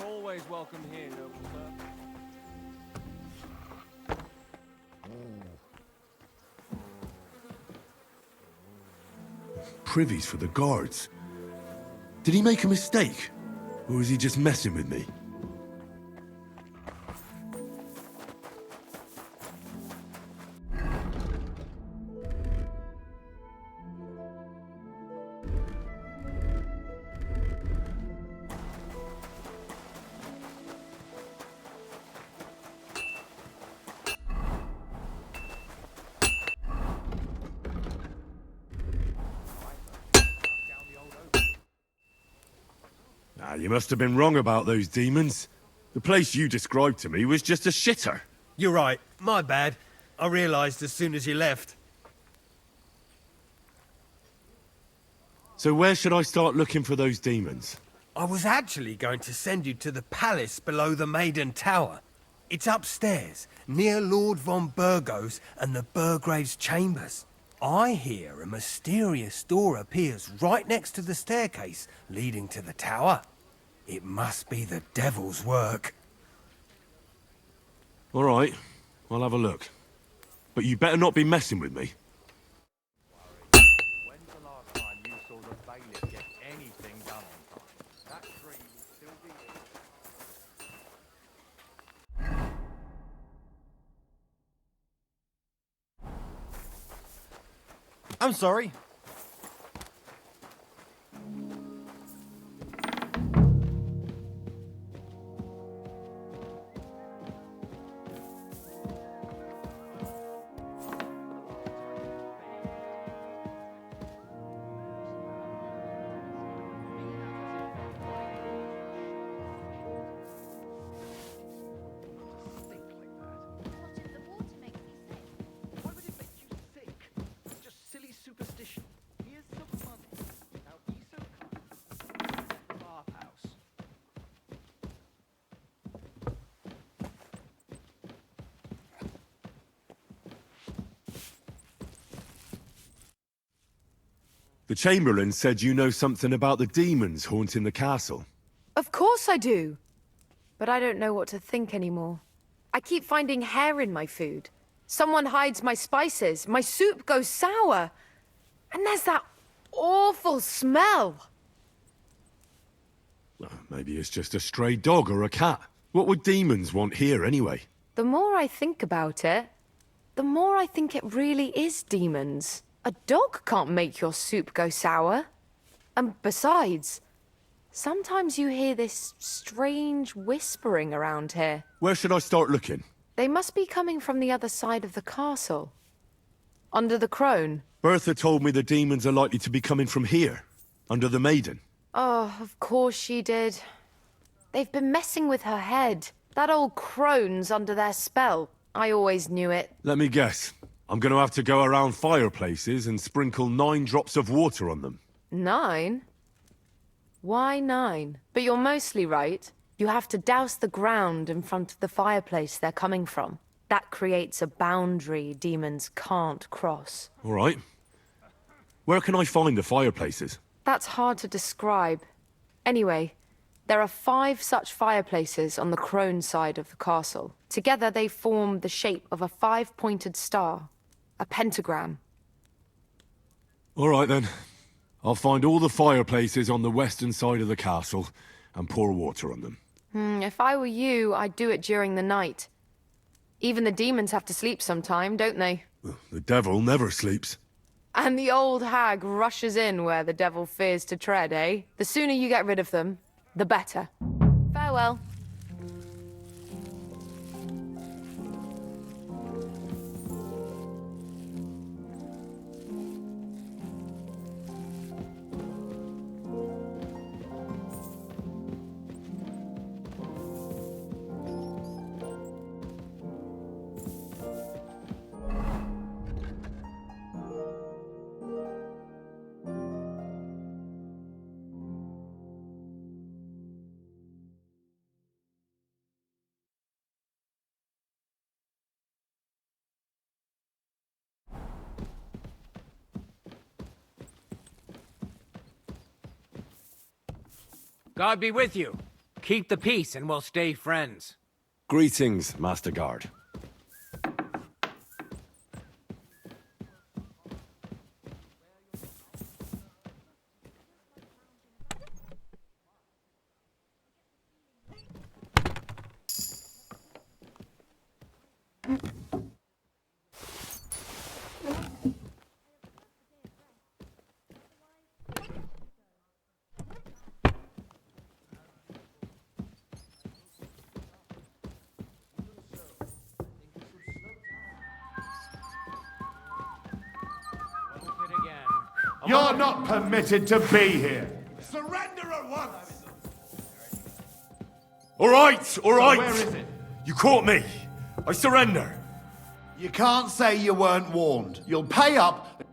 Always welcome here, noble sir. Privies for the guards. Did he make a mistake? Or is he just messing with me? You must have been wrong about those demons. The place you described to me was just a shitter. You're right. My bad. I realised as soon as you left. So where should I start looking for those demons? I was actually going to send you to the palace below the Maiden Tower. It's upstairs, near Lord von Burgos and the Burgrave's chambers. I hear a mysterious door appears right next to the staircase leading to the tower. It must be the devil's work. All right, I'll have a look. But you better not be messing with me. When's the last time you saw the bailiff get anything done on time? That tree will still be here. I'm sorry. The Chamberlain said you know something about the demons haunting the castle. Of course I do. But I don't know what to think anymore. I keep finding hair in my food. Someone hides my spices. My soup goes sour. And there's that awful smell. Well, maybe it's just a stray dog or a cat. What would demons want here anyway? The more I think about it, the more I think it really is demons. A dog can't make your soup go sour. And besides, sometimes you hear this strange whispering around here. Where should I start looking? They must be coming from the other side of the castle. Under the crone. Bertha told me the demons are likely to be coming from here, under the Maiden. Oh, of course she did. They've been messing with her head. That old crone's under their spell. I always knew it. Let me guess. I'm going to have to go around fireplaces and sprinkle 9 drops of water on them. 9? Why 9? But you're mostly right. You have to douse the ground in front of the fireplace they're coming from. That creates a boundary demons can't cross. All right. Where can I find the fireplaces? That's hard to describe. Anyway, there are 5 such fireplaces on the crone side of the castle. Together they form the shape of a 5-pointed star. A pentagram. All right, then. I'll find all the fireplaces on the western side of the castle and pour water on them. If I were you, I'd do it during the night. Even the demons have to sleep sometime, don't they? The devil never sleeps. And the old hag rushes in where the devil fears to tread, eh? The sooner you get rid of them, the better. Farewell. God be with you. Keep the peace and we'll stay friends. Greetings, Master Guard. You're not permitted to be here. Surrender at once! All right, all right. Where is it? You caught me. I surrender. You can't say you weren't warned. You'll pay up.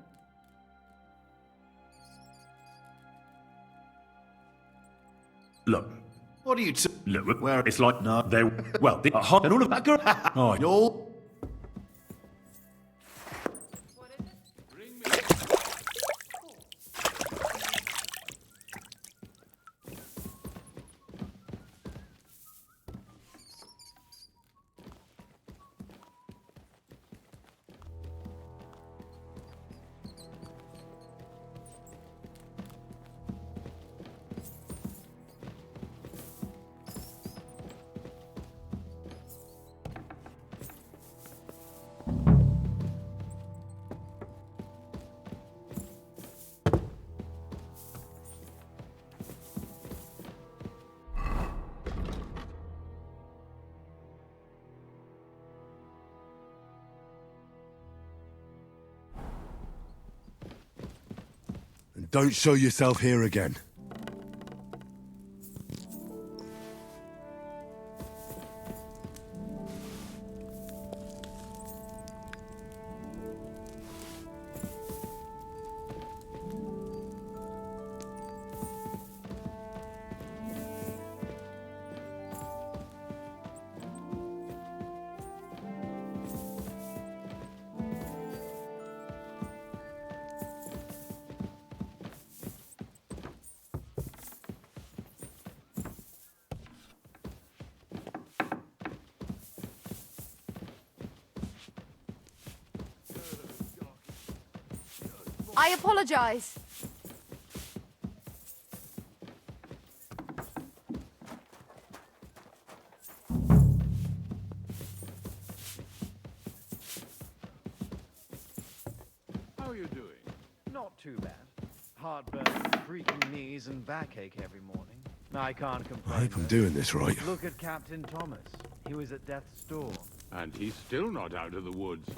Look, What are you t- look, where it's like, no, they, well, they are and all of that, girl. Oh, You're... And don't show yourself here again. I apologize. How are you doing? Not too bad. Heartburn, creaking knees, and backache every morning. I can't I complain. hope I'm though. doing this right. Look at Captain Thomas. He was at death's door. And he's still not out of the woods.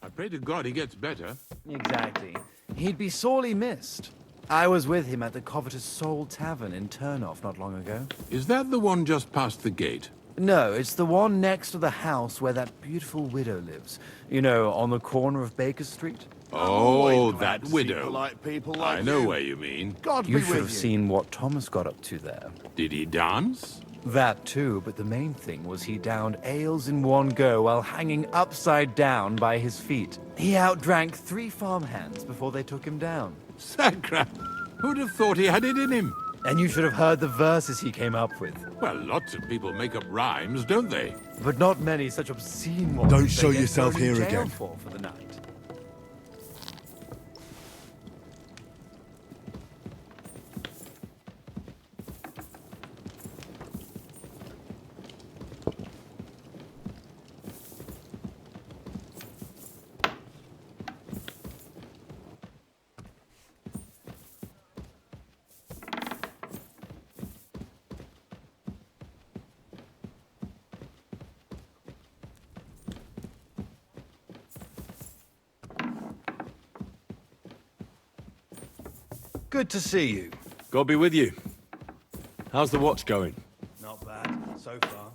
I pray to God he gets better. Exactly. He'd be sorely missed. I was with him at the Covetous Soul Tavern in Turnoff not long ago. Is that the one just past the gate? No, it's the one next to the house where that beautiful widow lives. You know, on the corner of Baker Street. Oh, glad that to see widow. polite people like I know you. where you mean. God You be should with have you. seen what Thomas got up to there. Did he dance? That too, but the main thing was he downed ales in one go while hanging upside down by his feet. He outdrank 3 farmhands before they took him down. Sacra! Who'd have thought he had it in him? And you should have heard the verses he came up with. Well, lots of people make up rhymes, don't they? But not many such obscene ones. Don't they show get yourself thrown in here jail again. For the night. Good to see you. God be with you. How's the watch going? Not bad, so far.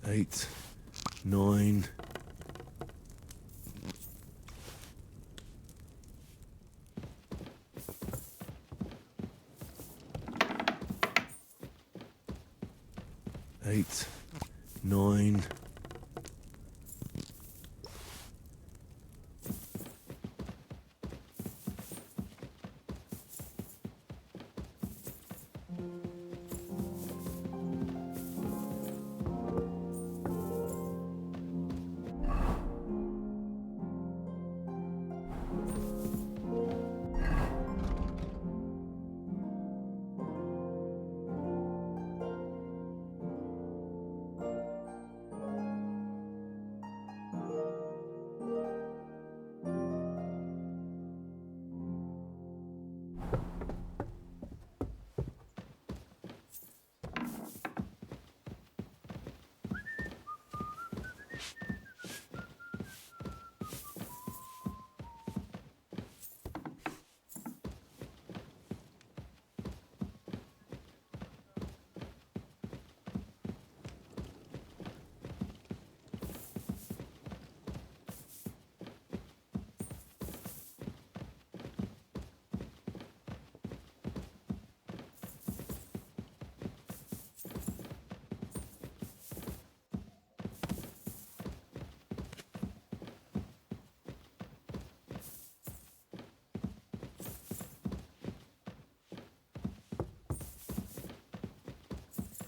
8, 9. Eight, 9.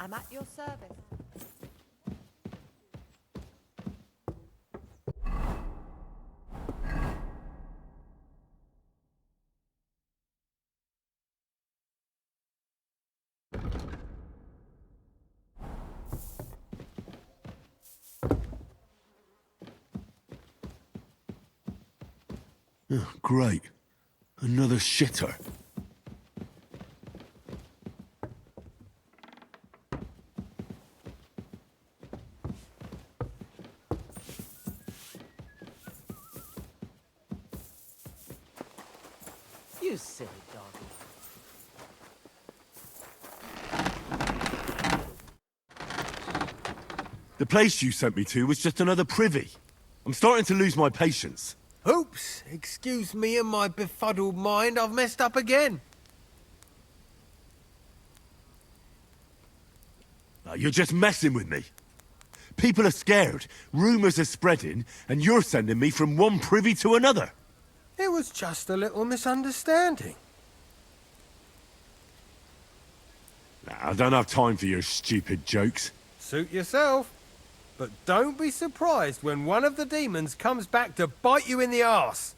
I'm at your service. Oh, great. Another shitter. You silly doggy. The place you sent me to was just another privy. I'm starting to lose my patience. Oops, excuse me and my befuddled mind, I've messed up again. Now, you're just messing with me. People are scared, rumours are spreading, and you're sending me from one privy to another. It was just a little misunderstanding. Nah, I don't have time for your stupid jokes. Suit yourself. But don't be surprised when one of the demons comes back to bite you in the arse.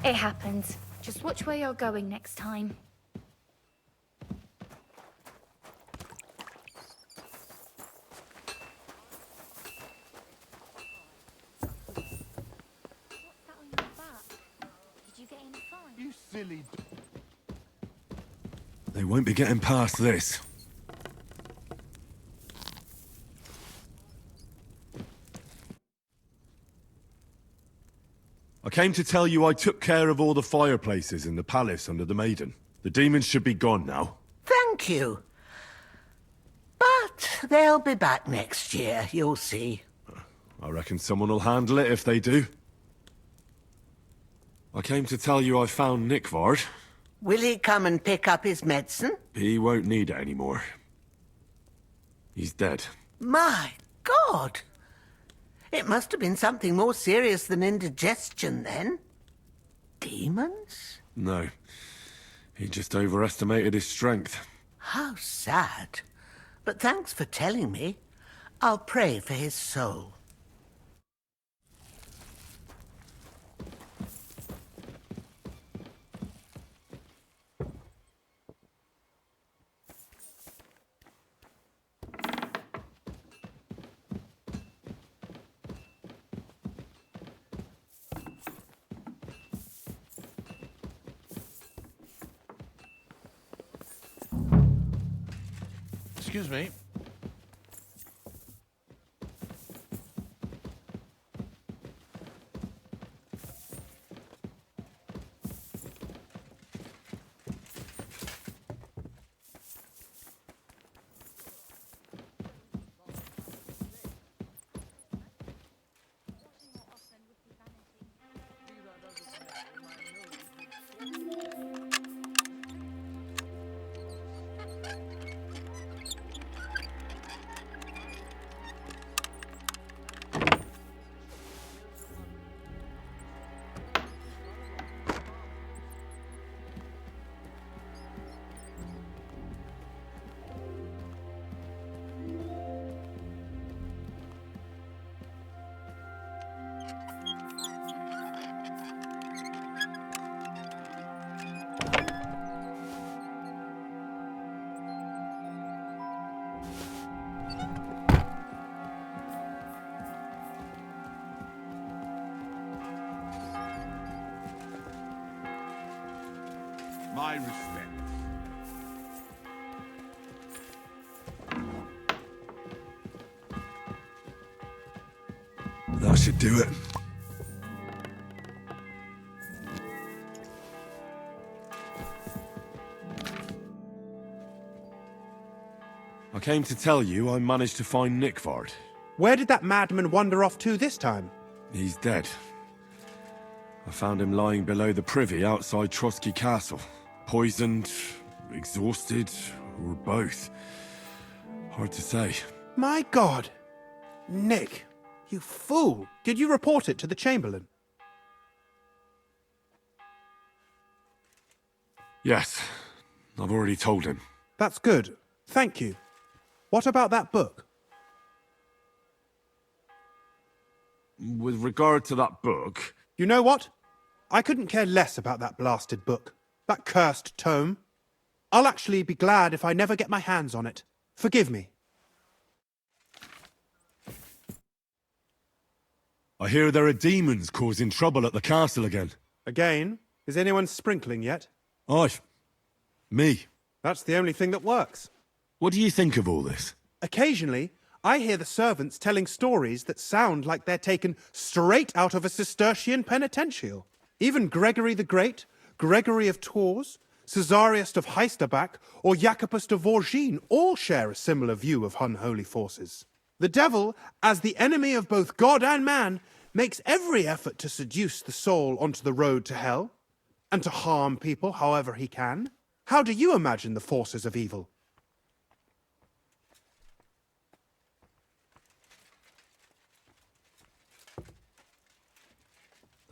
It happens. Just watch where you're going next time. You silly... They won't be getting past this. I came to tell you I took care of all the fireplaces in the palace under the Maiden. The demons should be gone now. Thank you. But they'll be back next year, you'll see. I reckon someone will handle it if they do. I came to tell you I found Nikvard. Will he come and pick up his medicine? He won't need it anymore. He's dead. My God! It must have been something more serious than indigestion, then. Demons? No. He just overestimated his strength. How sad. But thanks for telling me. I'll pray for his soul. Excuse me. My respects. That should do it. I came to tell you I managed to find Nikvard. Where did that madman wander off to this time? He's dead. I found him lying below the privy outside Trotsky Castle. Poisoned, exhausted, or both. Hard to say. My God! Nick, you fool! Did you report it to the Chamberlain? Yes, I've already told him. That's good. Thank you. What about that book? With regard to that book... You know what? I couldn't care less about that blasted book. That cursed tome. I'll actually be glad if I never get my hands on it. Forgive me. I hear there are demons causing trouble at the castle again. Again? Is anyone sprinkling yet? Aye. Me. That's the only thing that works. What do you think of all this? Occasionally, I hear the servants telling stories that sound like they're taken straight out of a Cistercian penitential. Even Gregory the Great, Gregory of Tours, Caesarius of Heisterbach, or Jacobus de Vorgine all share a similar view of unholy forces. The devil, as the enemy of both God and man, makes every effort to seduce the soul onto the road to hell, and to harm people however he can. How do you imagine the forces of evil?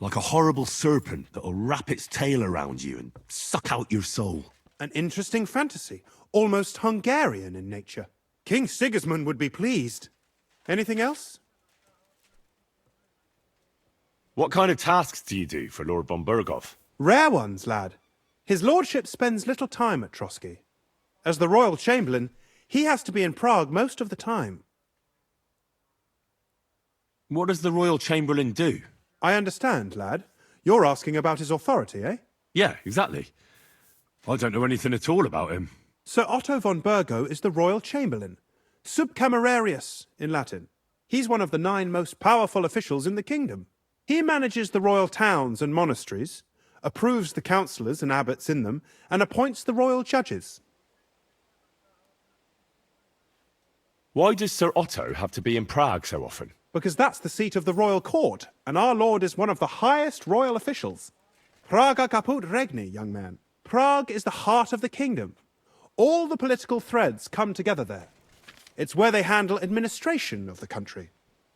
Like a horrible serpent that'll wrap its tail around you and suck out your soul. An interesting fantasy, almost Hungarian in nature. King Sigismund would be pleased. Anything else? What kind of tasks do you do for Lord von Bergov? Rare ones, lad. His lordship spends little time at Trotsky. As the royal chamberlain, he has to be in Prague most of the time. What does the royal chamberlain do? I understand, lad. You're asking about his authority, eh? Yeah, exactly. I don't know anything at all about him. Sir Otto von Burgo is the royal chamberlain. Subcamerarius in Latin. He's one of the 9 most powerful officials in the kingdom. He manages the royal towns and monasteries, approves the councillors and abbots in them, and appoints the royal judges. Why does Sir Otto have to be in Prague so often? Because that's the seat of the royal court, and our lord is one of the highest royal officials. Praga caput regni, young man. Prague is the heart of the kingdom. All the political threads come together there. It's where they handle administration of the country.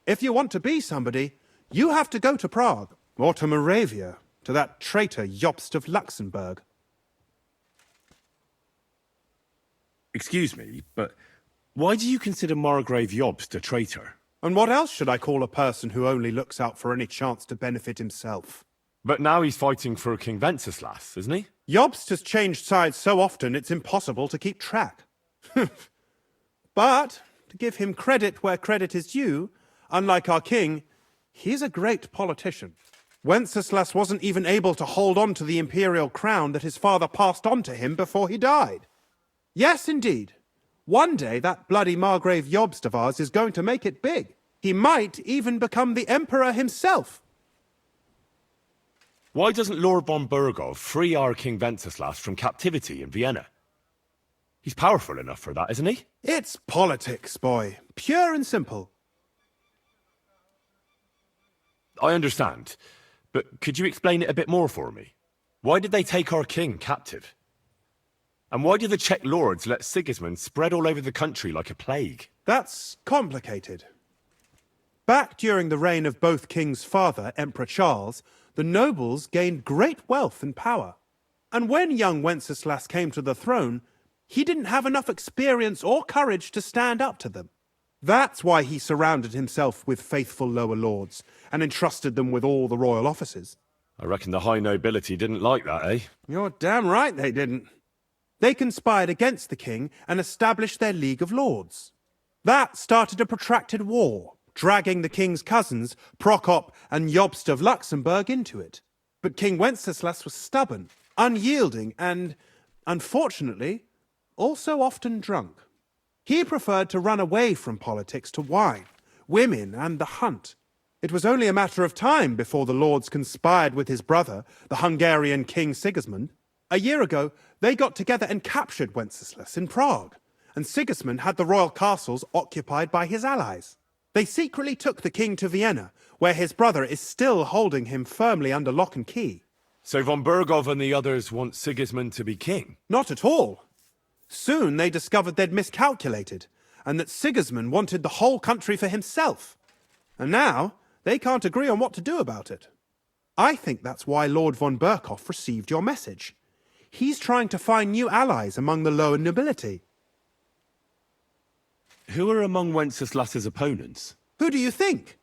If you want to be somebody, you have to go to Prague, or to Moravia, to that traitor Jobst of Luxembourg. Excuse me, but why do you consider Margrave Jobst a traitor? And what else should I call a person who only looks out for any chance to benefit himself? But now he's fighting for King Wenceslas, isn't he? Jobst has changed sides so often it's impossible to keep track. But, to give him credit where credit is due, unlike our king, he's a great politician. Wenceslas wasn't even able to hold on to the imperial crown that his father passed on to him before he died. Yes, indeed. One day that bloody Margrave Jobst of ours is going to make it big. He might even become the emperor himself. Why doesn't Lord von Bergov free our King Wenceslas from captivity in Vienna? He's powerful enough for that, isn't he? It's politics, boy. Pure and simple. I understand, but could you explain it a bit more for me? Why did they take our king captive? And why did the Czech lords let Sigismund spread all over the country like a plague? That's complicated. Back during the reign of both kings' father, Emperor Charles, the nobles gained great wealth and power. And when young Wenceslas came to the throne, he didn't have enough experience or courage to stand up to them. That's why he surrounded himself with faithful lower lords and entrusted them with all the royal offices. I reckon the high nobility didn't like that, eh? You're damn right they didn't. They conspired against the king and established their League of Lords. That started a protracted war, dragging the king's cousins, Prokop and Jobst of Luxembourg, into it. But King Wenceslas was stubborn, unyielding, and, unfortunately, also often drunk. He preferred to run away from politics to wine, women, and the hunt. It was only a matter of time before the lords conspired with his brother, the Hungarian King Sigismund. A year ago, they got together and captured Wenceslas in Prague, and Sigismund had the royal castles occupied by his allies. They secretly took the king to Vienna, where his brother is still holding him firmly under lock and key. So von Bergov and the others want Sigismund to be king? Not at all. Soon they discovered they'd miscalculated, and that Sigismund wanted the whole country for himself. And now they can't agree on what to do about it. I think that's why Lord von Berkhoff received your message. He's trying to find new allies among the lower nobility. Who are among Wenceslas's opponents? Who do you think?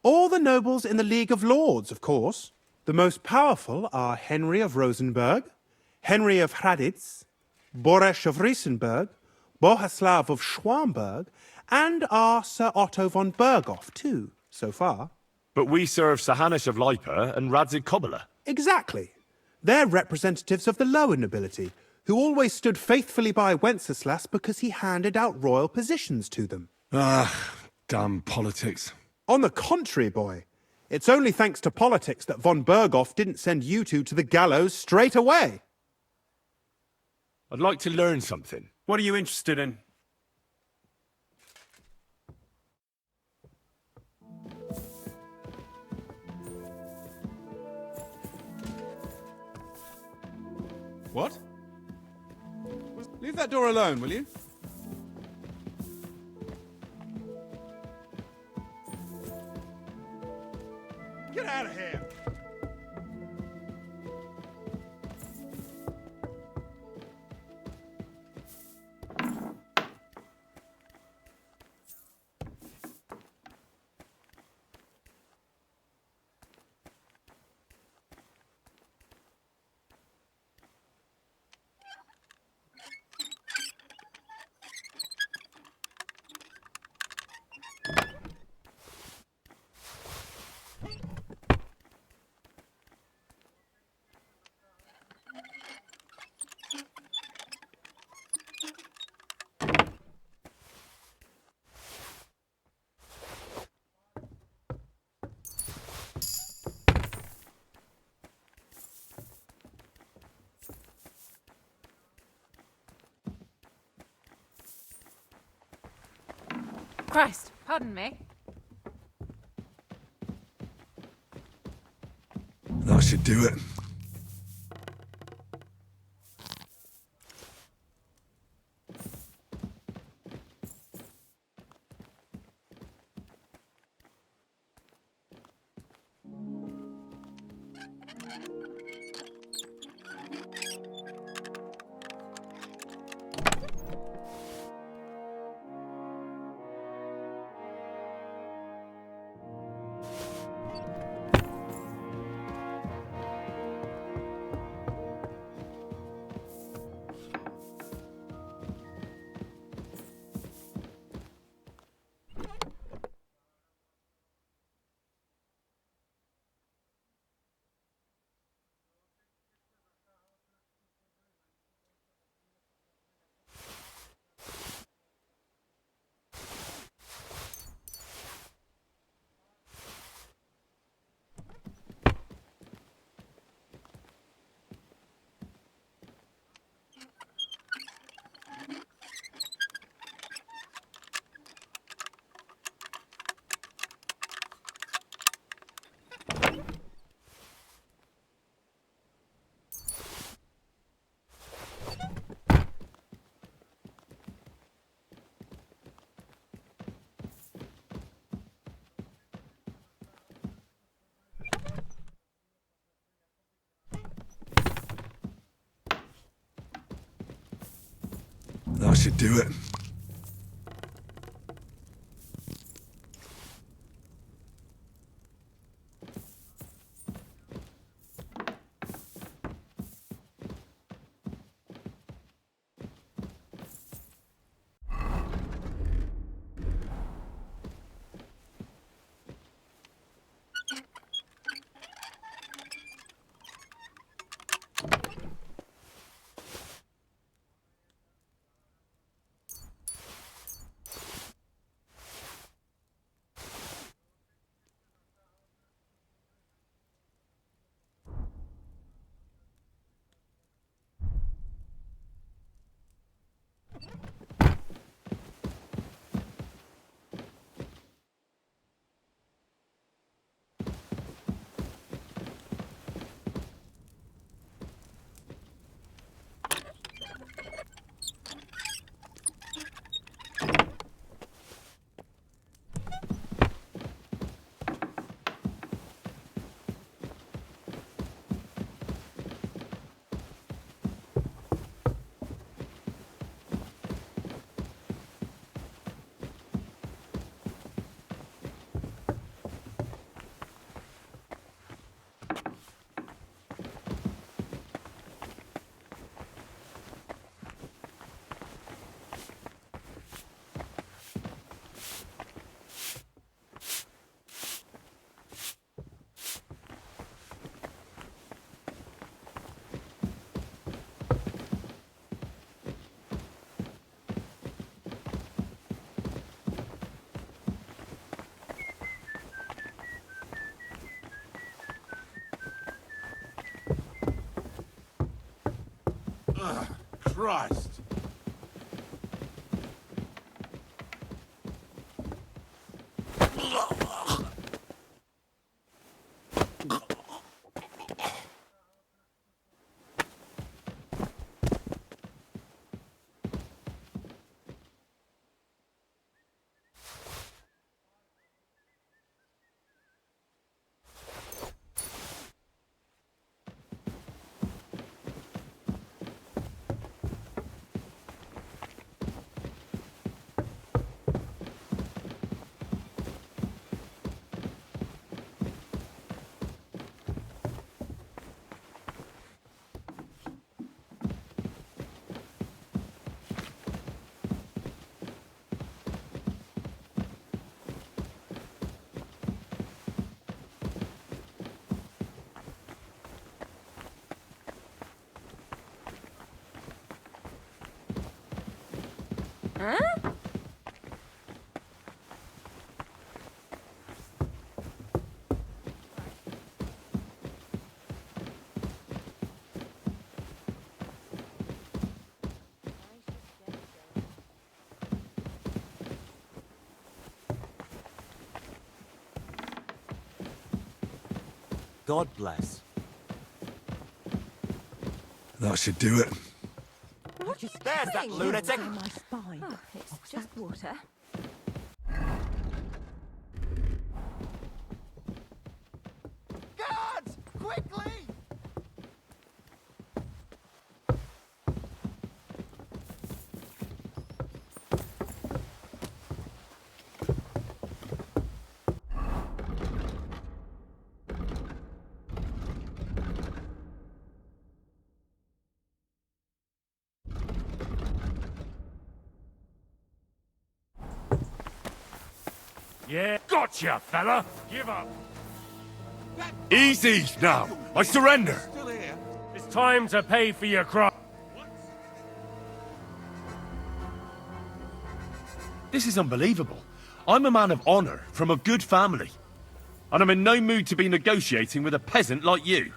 All the nobles in the League of Lords, of course. The most powerful are Henry of Rosenberg, Henry of Hraditz, Boresh of Riesenberg, Bohuslav of Schwamberg, and our Sir Otto von Berghoff, too, so far. But we serve Sir Hanush of Lipa and Radzig Kobyla. Exactly. They're representatives of the lower nobility, who always stood faithfully by Wenceslas because he handed out royal positions to them. Ah, damn politics. On the contrary, boy. It's only thanks to politics that von Berghoff didn't send you two to the gallows straight away. I'd like to learn something. What are you interested in? What? Leave that door alone, will you? Get out of here! Christ, pardon me. That should do it. That should do it. Christ! Huh? God bless. That should do it. There's that lunatic! My spine. Oh, it's just water. Guards! Quickly! Yeah, gotcha, fella! Give up! Easy now! I surrender! It's time to pay for your crime. This is unbelievable. I'm a man of honor, from a good family. And I'm in no mood to be negotiating with a peasant like you.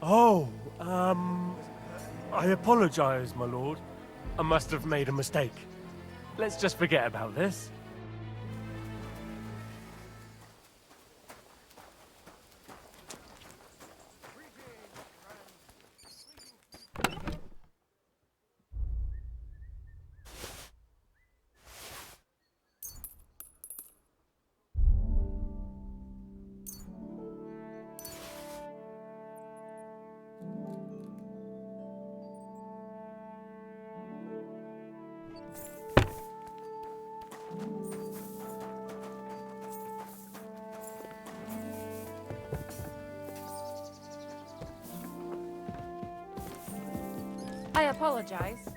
Oh, I apologize, my lord. I must have made a mistake. Let's just forget about this. I apologize.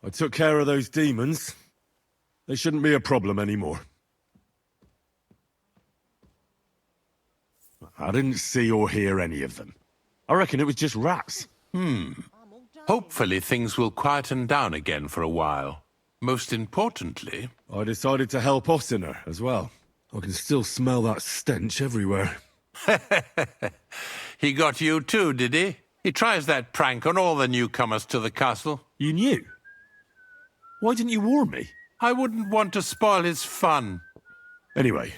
I took care of those demons. They shouldn't be a problem anymore. I didn't see or hear any of them. I reckon it was just rats. Hopefully things will quieten down again for a while. Most importantly... I decided to help Ossiner as well. I can still smell that stench everywhere. He got you too, did he? He tries that prank on all the newcomers to the castle. You knew? Why didn't you warn me? I wouldn't want to spoil his fun. Anyway,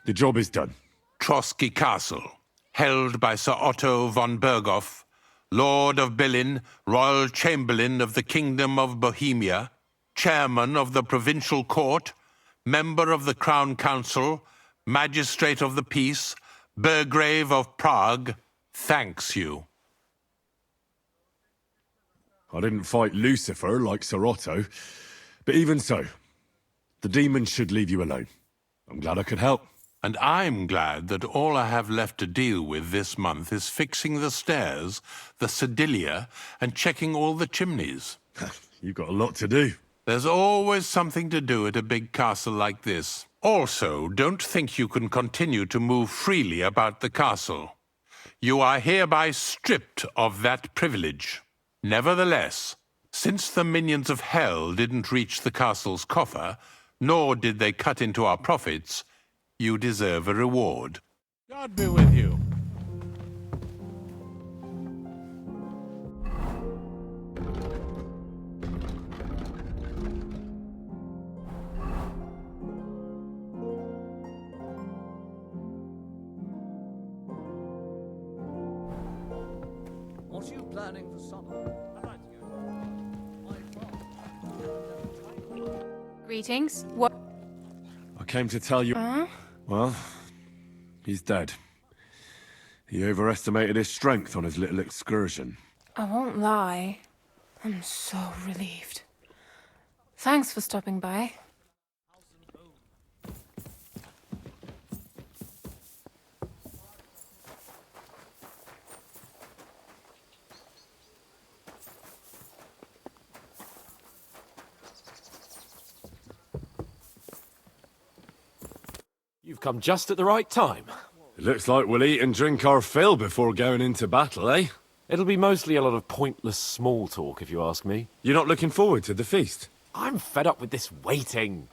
the job is done. Trotsky Castle, held by Sir Otto von Berghoff, Lord of Billin, Royal Chamberlain of the Kingdom of Bohemia, Chairman of the Provincial Court, Member of the Crown Council, Magistrate of the Peace, Burgrave of Prague, thanks you. I didn't fight Lucifer like Sir Otto, but even so, the demons should leave you alone. I'm glad I could help. And I'm glad that all I have left to deal with this month is fixing the stairs, the sedilia, and checking all the chimneys. You've got a lot to do. There's always something to do at a big castle like this. Also, don't think you can continue to move freely about the castle. You are hereby stripped of that privilege. Nevertheless, since the minions of hell didn't reach the castle's coffer, nor did they cut into our profits, You deserve a reward. God be with you. What are you planning for summer? Greetings. What? I came to tell you... Well, he's dead. He overestimated his strength on his little excursion. I won't lie. I'm so relieved. Thanks for stopping by. You've come just at the right time. It looks like we'll eat and drink our fill before going into battle, eh? It'll be mostly a lot of pointless small talk, if you ask me. You're not looking forward to the feast? I'm fed up with this waiting.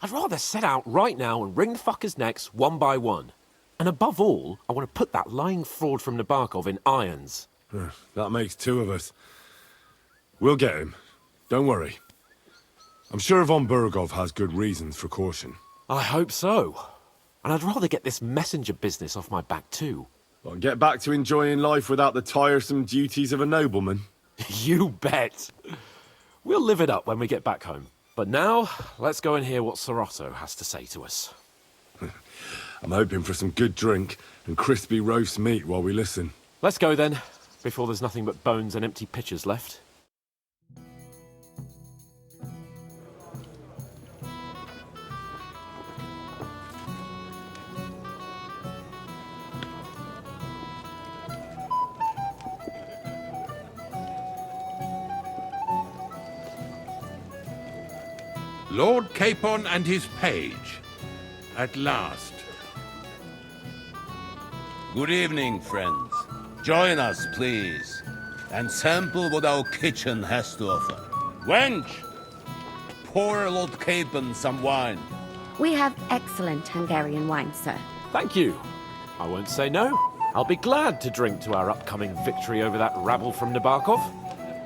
I'd rather set out right now and wring the fuckers' necks one by one. And above all, I want to put that lying fraud from Nebakov in irons. That makes two of us. We'll get him. Don't worry. I'm sure von Burgov has good reasons for caution. I hope so. And I'd rather get this messenger business off my back too. Well, get back to enjoying life without the tiresome duties of a nobleman. You bet. We'll live it up when we get back home. But now, let's go and hear what Sir Otto has to say to us. I'm hoping for some good drink and crispy roast meat while we listen. Let's go then, before there's nothing but bones and empty pitchers left. Lord Capon and his page. At last. Good evening, friends. Join us, please, and sample what our kitchen has to offer. Wench, pour Lord Capon some wine. We have excellent Hungarian wine, sir. Thank you. I won't say no. I'll be glad to drink to our upcoming victory over that rabble from Nebakov.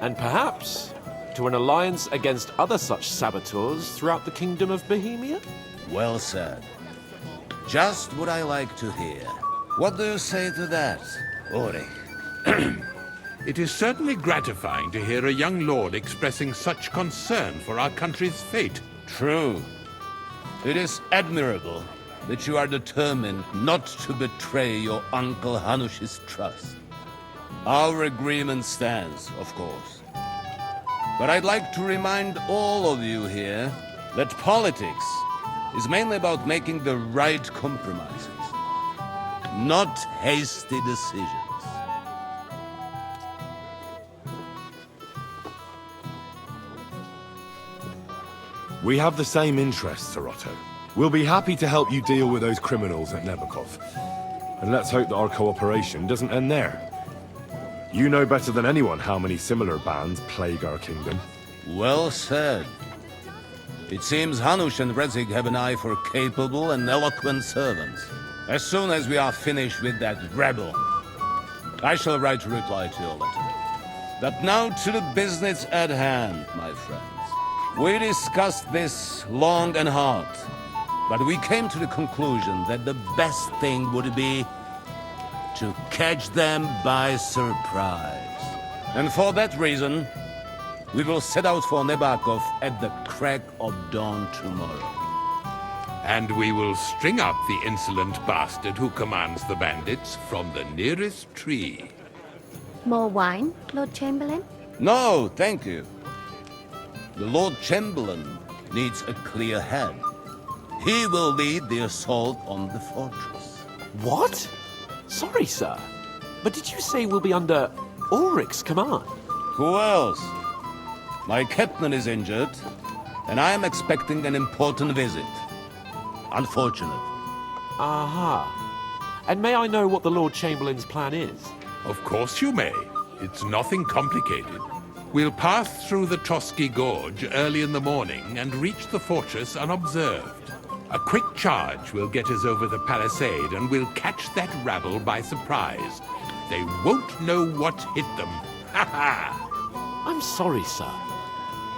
And perhaps to an alliance against other such saboteurs throughout the kingdom of Bohemia? Well said. Just what I like to hear. What do you say to that, Ulrich? It is certainly gratifying to hear a young lord expressing such concern for our country's fate. True. It is admirable that you are determined not to betray your Uncle Hanush's trust. Our agreement stands, of course. But I'd like to remind all of you here that politics is mainly about making the right compromises, not hasty decisions. We have the same interests, Sir Otto. We'll be happy to help you deal with those criminals at Nebakov. And let's hope that our cooperation doesn't end there. You know better than anyone how many similar bands plague our kingdom. Well said. It seems Hanush and Rezig have an eye for capable and eloquent servants. As soon as we are finished with that rebel, I shall write a reply to your letter. But now to the business at hand, my friends. We discussed this long and hard, but we came to the conclusion that the best thing would be to catch them by surprise. And for that reason, we will set out for Nebakov at the crack of dawn tomorrow. And we will string up the insolent bastard who commands the bandits from the nearest tree. More wine, Lord Chamberlain? No, thank you. The Lord Chamberlain needs a clear head. He will lead the assault on the fortress. What? Sorry, sir. But did you say we'll be under Ulrich's command? Who else? My captain is injured, and I am expecting an important visit. Unfortunate. Aha. And may I know what the Lord Chamberlain's plan is? Of course you may. It's nothing complicated. We'll pass through the Trotsky Gorge early in the morning and reach the fortress unobserved. A quick charge will get us over the palisade, and we'll catch that rabble by surprise. They won't know what hit them. Ha ha! I'm sorry, sir,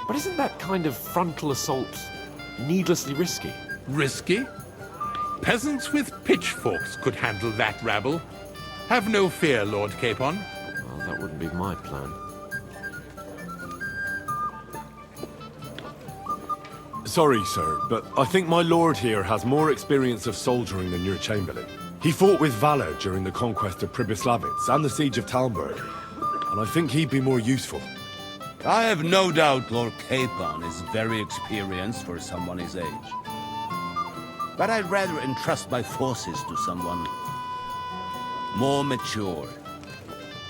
but isn't that kind of frontal assault needlessly risky? Risky? Peasants with pitchforks could handle that rabble. Have no fear, Lord Capon. Well, that wouldn't be my plan. Sorry, sir, but I think my lord here has more experience of soldiering than your chamberlain. He fought with valor during the conquest of Pribyslavitz and the siege of Talmberg, and I think he'd be more useful. I have no doubt Lord Capon is very experienced for someone his age. But I'd rather entrust my forces to someone more mature.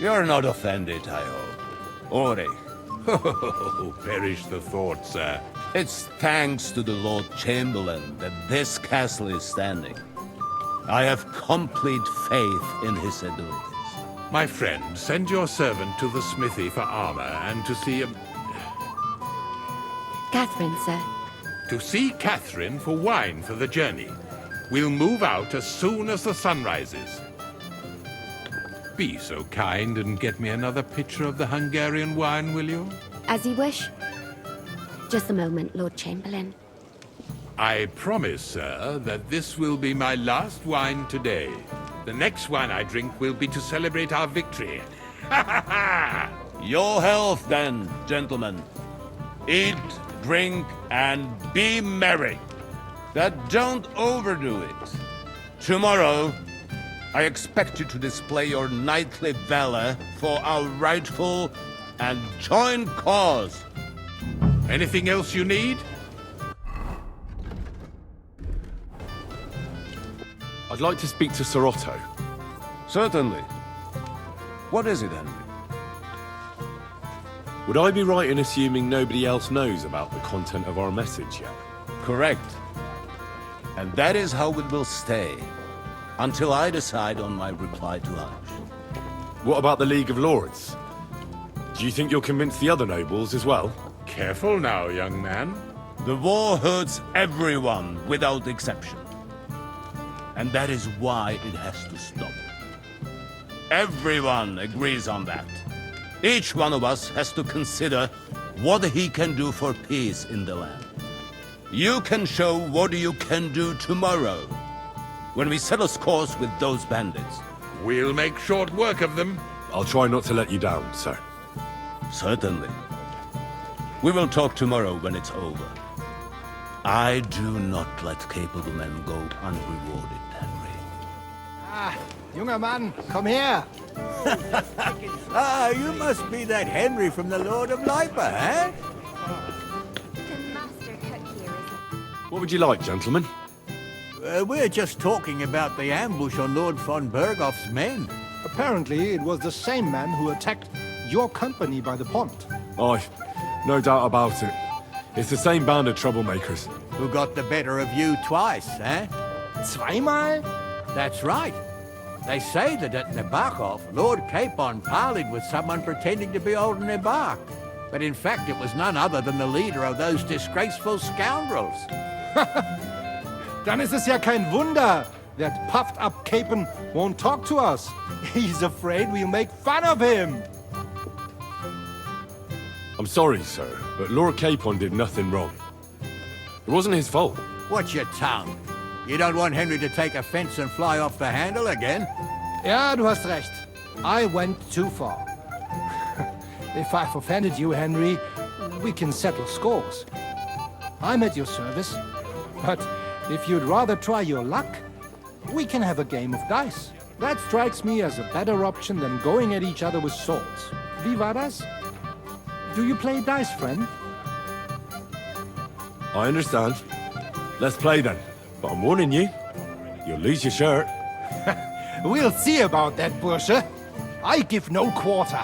You're not offended, I hope. Ore. Oh, perish the thought, sir. It's thanks to the Lord Chamberlain that this castle is standing. I have complete faith in his abilities. My friend, send your servant to the smithy for armor and to see Catherine, sir. To see Catherine for wine for the journey. We'll move out as soon as the sun rises. Be so kind and get me another pitcher of the Hungarian wine, will you? As you wish. Just a moment, Lord Chamberlain. I promise, sir, that this will be my last wine today. The next wine I drink will be to celebrate our victory. Ha ha ha! Your health, then, gentlemen. Eat, drink, and be merry. But don't overdo it. Tomorrow, I expect you to display your knightly valor for our rightful and joint cause. Anything else you need? I'd like to speak to Sir Otto. Certainly. What is it, Henry? Would I be right in assuming nobody else knows about the content of our message yet? Correct. And that is how it will stay, until I decide on my reply to Hush. What about the League of Lords? Do you think you'll convince the other nobles as well? Careful now, young man. The war hurts everyone without exception. And that is why it has to stop. Everyone agrees on that. Each one of us has to consider what he can do for peace in the land. You can show what you can do tomorrow, when we settle scores with those bandits. We'll make short work of them. I'll try not to let you down, sir. Certainly. We will talk tomorrow when it's over. I do not let capable men go unrewarded, Henry. Ah, junger Mann, komm her! Ah, you must be that Henry from the Lord of Lipa, eh? What would you like, gentlemen? We're just talking about the ambush on Lord von Bergoff's men. Apparently, it was the same man who attacked your company by the pond. Aye, no doubt about it. It's the same band of troublemakers. Who got the better of you twice, eh? Zweimal? That's right. They say that at Nebakov, Lord Capon parleyed with someone pretending to be old Nebak. But in fact, it was none other than the leader of those disgraceful scoundrels. Dann ist es ja kein Wunder that puffed-up Capon won't talk to us. He's afraid we'll make fun of him. I'm sorry, sir, but Lord Capon did nothing wrong. It wasn't his fault. Watch your tongue. You don't want Henry to take offense and fly off the handle again? Ja, du hast recht. I went too far. If I've offended you, Henry, we can settle scores. I'm at your service. But if you'd rather try your luck, we can have a game of dice. That strikes me as a better option than going at each other with swords. Wie war das? Do you play dice, friend? I understand. Let's play then. But I'm warning you, you'll lose your shirt. We'll see about that, Bursche. I give no quarter.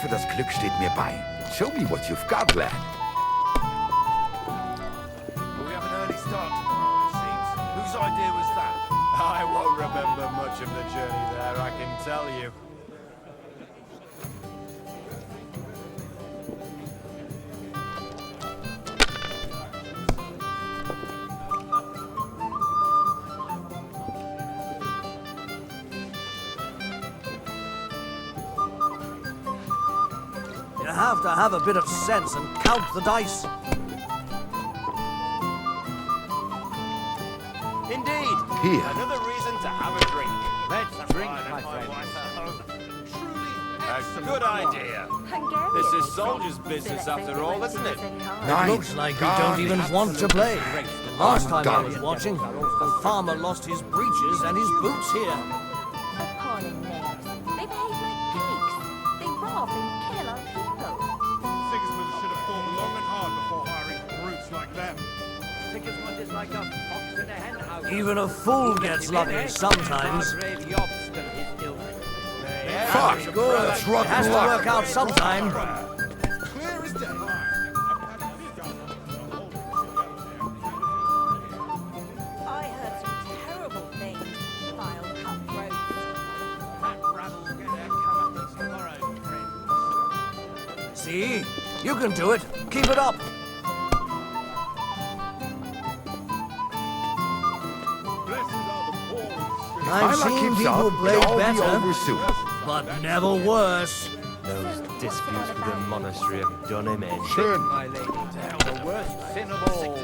hoffe, das Glück steht mir bei. Show me what you've got, lad. We have an early start tomorrow, it seems. Whose idea was that? I won't remember much of the journey there, I can tell you. You have to have a bit of sense and count the dice. Indeed. Here. Another reason to have a drink. Let's drink, my friend. A good idea. This is soldier's business after all, isn't it? Looks like you don't even want to play. Last time I was watching, the farmer lost his breeches and his boots here. Appalling names. They behave like pigs. They rob and kill our people. Sigismund should have thought long and hard before hiring brutes like them. Sigismund is like a fox in a hen house. Even a fool gets lucky sometimes. Fuck! That's rotten Has to luck. work out sometime. Clear as day. I heard some terrible things. Vile cutthroats. That rabble will get their comeuppance tomorrow, friends. See? You can do it. Keep it up. I've seen people play better, but never worse. Those disputes with the monastery have done him in. My lady, the worst sin of all.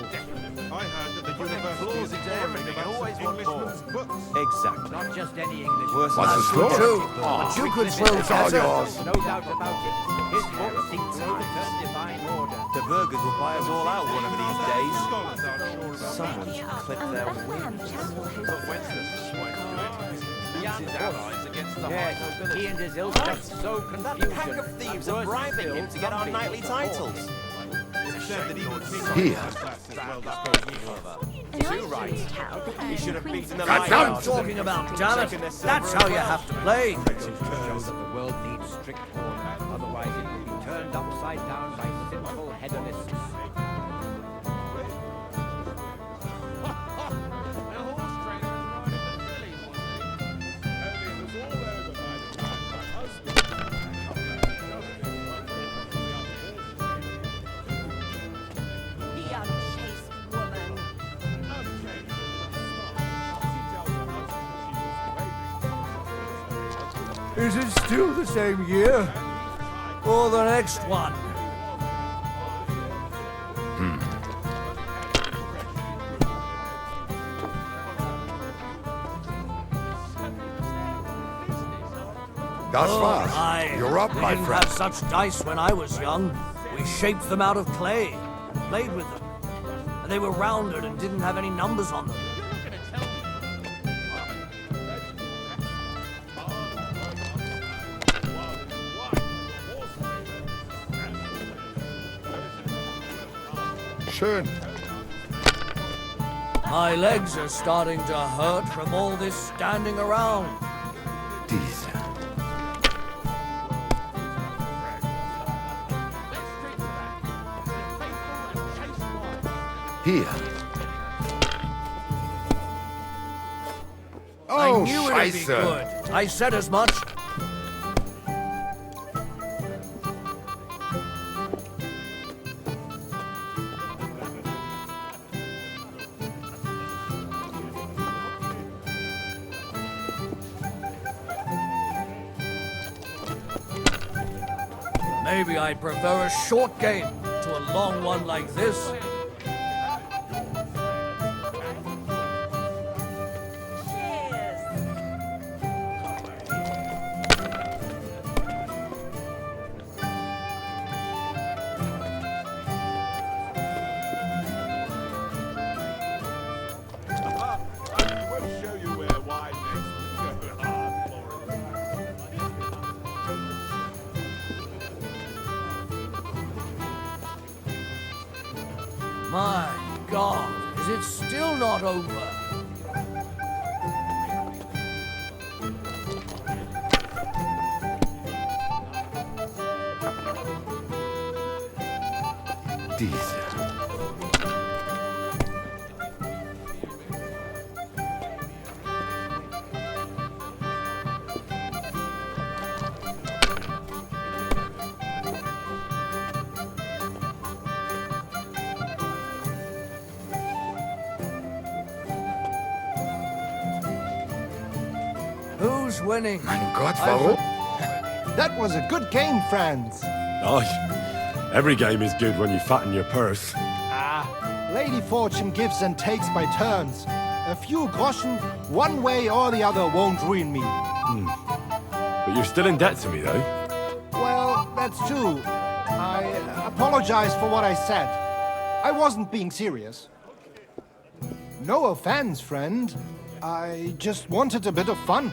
I heard that the university is experimenting about Englishman's books. Exactly. Not just any English. What's the story? True, but you could throw better. No doubt about it. His books seem to overturn divine order. The burghers will buy us all out one of these days. Scholars aren't sure about Someone should clip their wings. But when's this going to do it? His allies against the high Yes, nobility. he and his ilk have so confusion. That pack of thieves are bribing him to get our knightly titles. It's said that even Here. Too right. He should have beaten the That's light what I'm out of them. talking about, damn it. That's how you have to play. Shows that the world needs strict order. Otherwise, it will be turned upside down by sinful hedonists. The unchaste woman. Is it still the same year? Or the next one? Das Oh, war's. aye. You're up, We my didn't friend. have such dice when I was young. We shaped them out of clay, played with them. And they were rounded and didn't have any numbers on them. Schön. My legs are starting to hurt from all this standing around. Diese. Hier. I Oh, knew it'd be Scheiße. good. I said as much. Maybe I'd prefer a short game to a long one like this. We'll show you where wide necks go hard for My God, is it still not over? Diese. Who's winning? Mein Gott, warum? That was a good game, friends. Aye. Every game is good when you fatten your purse. Lady Fortune gives and takes by turns. A few groschen, one way or the other, won't ruin me. But you're still in debt to me, though. Well, that's true. I apologize for what I said. I wasn't being serious. No offense, friend. I just wanted a bit of fun.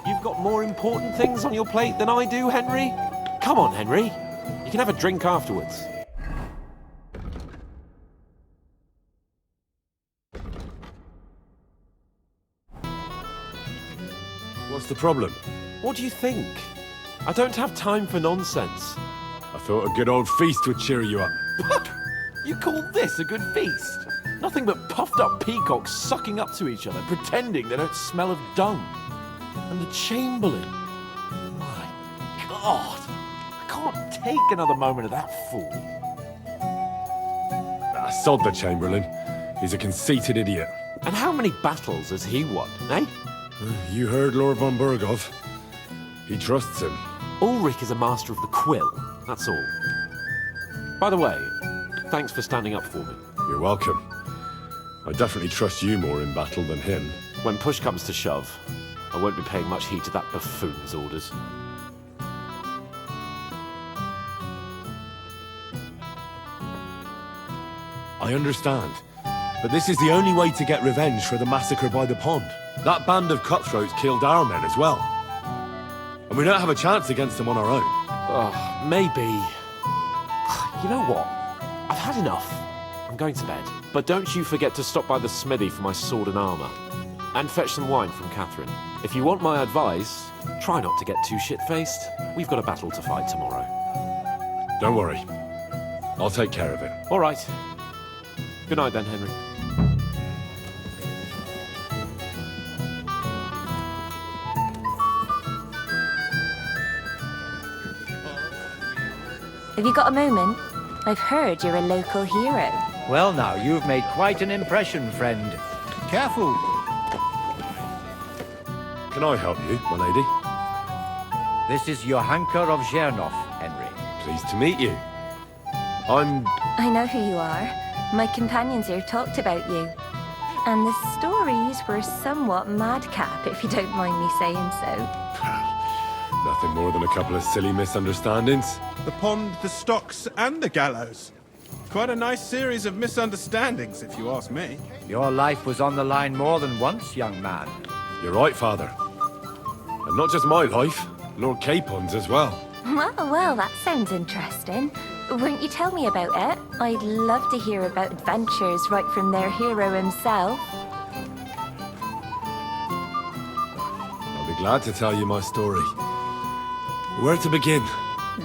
You've got more important things on your plate than I do, Henry? Come on, Henry. You can have a drink afterwards. What's the problem? What do you think? I don't have time for nonsense. I thought a good old feast would cheer you up. What? You call this a good feast? Nothing but puffed up peacocks sucking up to each other, pretending they don't smell of dung. And the Chamberlain. My God. I can't take another moment of that fool. Sod the Chamberlain. He's a conceited idiot. And how many battles has he won, eh? You heard Lord von Berghoff. He trusts him. Ulrich is a master of the quill, that's all. By the way, thanks for standing up for me. You're welcome. I definitely trust you more in battle than him. When push comes to shove, I won't be paying much heed to that buffoon's orders. I understand. But this is the only way to get revenge for the massacre by the pond. That band of cutthroats killed our men as well. And we don't have a chance against them on our own. Oh, maybe. You know what? I've had enough. I'm going to bed. But don't you forget to stop by the smithy for my sword and armor. And fetch some wine from Catherine. If you want my advice, try not to get too shit-faced. We've got a battle to fight tomorrow. Don't worry. I'll take care of it. All right. Good night then, Henry. Have you got a moment? I've heard you're a local hero. Well now, you've made quite an impression, friend. Careful. Can I help you, my lady? This is Johanka of Zhernov, Henry. Pleased to meet you. I know who you are. My companions here talked about you. And the stories were somewhat madcap, if you don't mind me saying so. Nothing more than a couple of silly misunderstandings. The pond, the stocks, and the gallows. Quite a nice series of misunderstandings, if you ask me. Your life was on the line more than once, young man. You're right, Father. And not just my life, Lord Capon's as well. Well, that sounds interesting. Won't you tell me about it? I'd love to hear about adventures right from their hero himself. I'll be glad to tell you my story. Where to begin?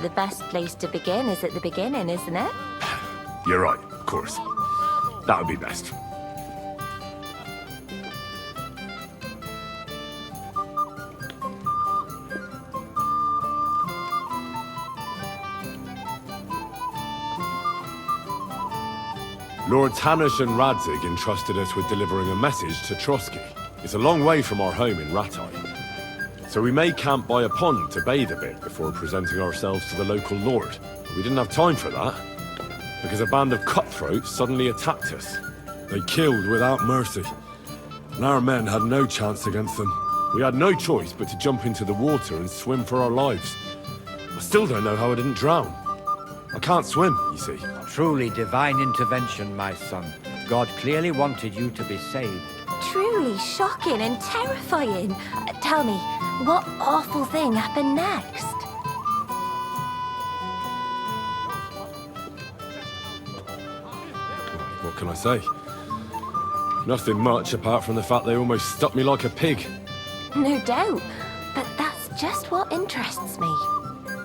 The best place to begin is at the beginning, isn't it? You're right, of course. That would be best. Lords Hanush and Radzig entrusted us with delivering a message to Trotsky. It's a long way from our home in Ratai. So we made camp by a pond to bathe a bit before presenting ourselves to the local lord. We didn't have time for that, because a band of cutthroats suddenly attacked us. They killed without mercy, and our men had no chance against them. We had no choice but to jump into the water and swim for our lives. I still don't know how I didn't drown. I can't swim, you see. Truly divine intervention, my son. God clearly wanted you to be saved. Truly shocking and terrifying. Tell me, what awful thing happened next? What can I say? Nothing much apart from the fact they almost stuck me like a pig. No doubt. But that's just what interests me.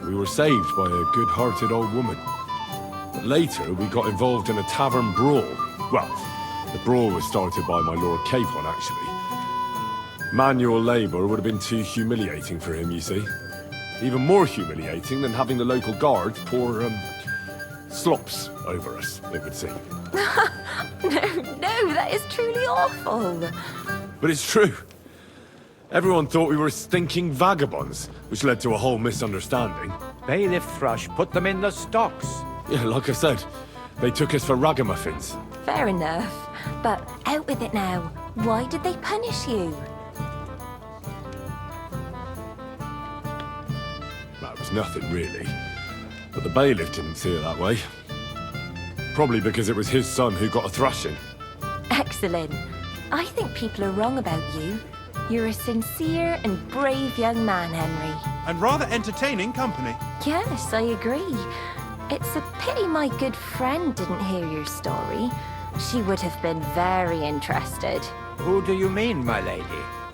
We were saved by a good-hearted old woman. But later, we got involved in a tavern brawl. Well, the brawl was started by my Lord Capon, actually. Manual labour would have been too humiliating for him, you see. Even more humiliating than having the local guard pour, slops over us, it would seem. No, that is truly awful. But it's true. Everyone thought we were stinking vagabonds, which led to a whole misunderstanding. Bailiff Thrush put them in the stocks. Yeah, like I said, they took us for ragamuffins. Fair enough. But out with it now. Why did they punish you? That was nothing, really. But the bailiff didn't see it that way. Probably because it was his son who got a thrashing. Excellent. I think people are wrong about you. You're a sincere and brave young man, Henry. And rather entertaining company. Yes, I agree. It's a pity my good friend didn't hear your story. She would have been very interested. Who do you mean, my lady?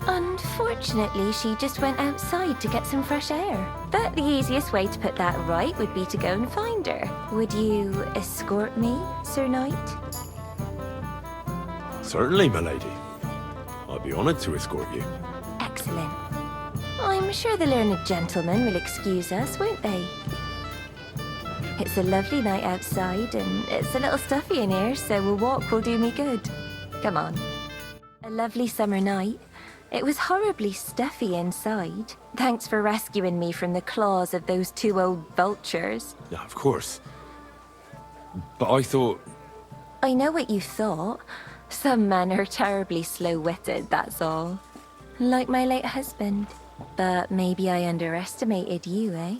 Unfortunately, she just went outside to get some fresh air. But the easiest way to put that right would be to go and find her. Would you escort me, Sir Knight? Certainly, my lady. I'd be honored to escort you. Excellent. I'm sure the learned gentlemen will excuse us, won't they? It's a lovely night outside, and it's a little stuffy in here, so a walk will do me good. Come on. A lovely summer night. It was horribly stuffy inside. Thanks for rescuing me from the claws of those two old vultures. Yeah, of course. But I thought... I know what you thought. Some men are terribly slow-witted, that's all. Like my late husband. But maybe I underestimated you, eh?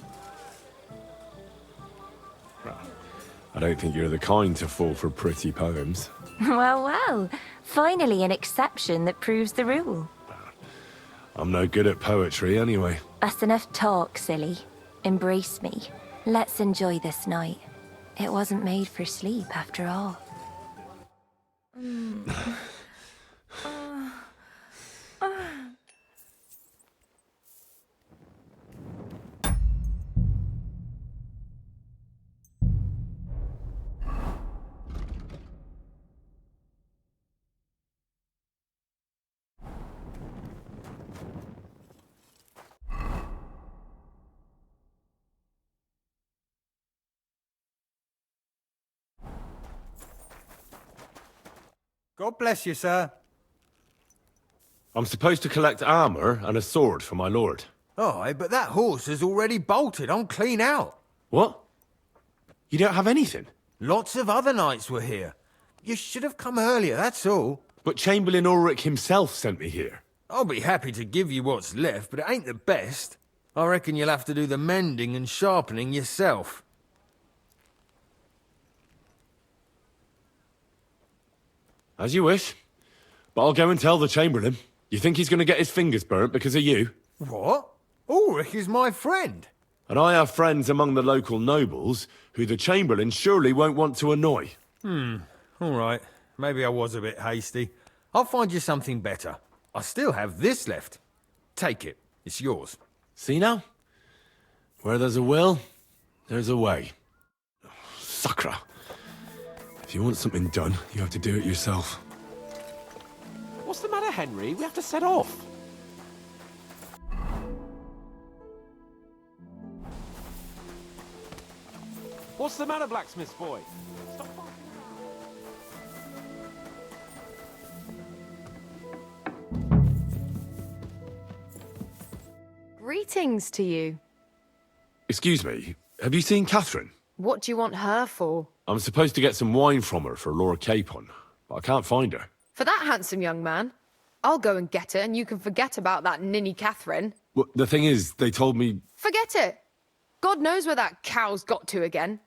I don't think you're the kind to fall for pretty poems. Well. Finally an exception that proves the rule. I'm no good at poetry anyway. That's enough talk, silly. Embrace me. Let's enjoy this night. It wasn't made for sleep, after all. God bless you, sir. I'm supposed to collect armor and a sword for my lord. Aye, but that horse has already bolted. I'm clean out. What? You don't have anything? Lots of other knights were here. You should have come earlier, that's all. But Chamberlain Ulrich himself sent me here. I'll be happy to give you what's left, but it ain't the best. I reckon you'll have to do the mending and sharpening yourself. As you wish. But I'll go and tell the Chamberlain. You think he's going to get his fingers burnt because of you? What? Ulrich is my friend. And I have friends among the local nobles who the Chamberlain surely won't want to annoy. All right. Maybe I was a bit hasty. I'll find you something better. I still have this left. Take it. It's yours. See now? Where there's a will, there's a way. Sacra. If you want something done, you have to do it yourself. What's the matter, Henry? We have to set off. What's the matter, blacksmith's boy? Stop barking Greetings to you. Excuse me, have you seen Catherine? What do you want her for? I'm supposed to get some wine from her for Lord Capon, but I can't find her. For that handsome young man? I'll go and get it, and you can forget about that ninny Catherine. Well, the thing is, they told me... Forget it! God knows where that cow's got to again.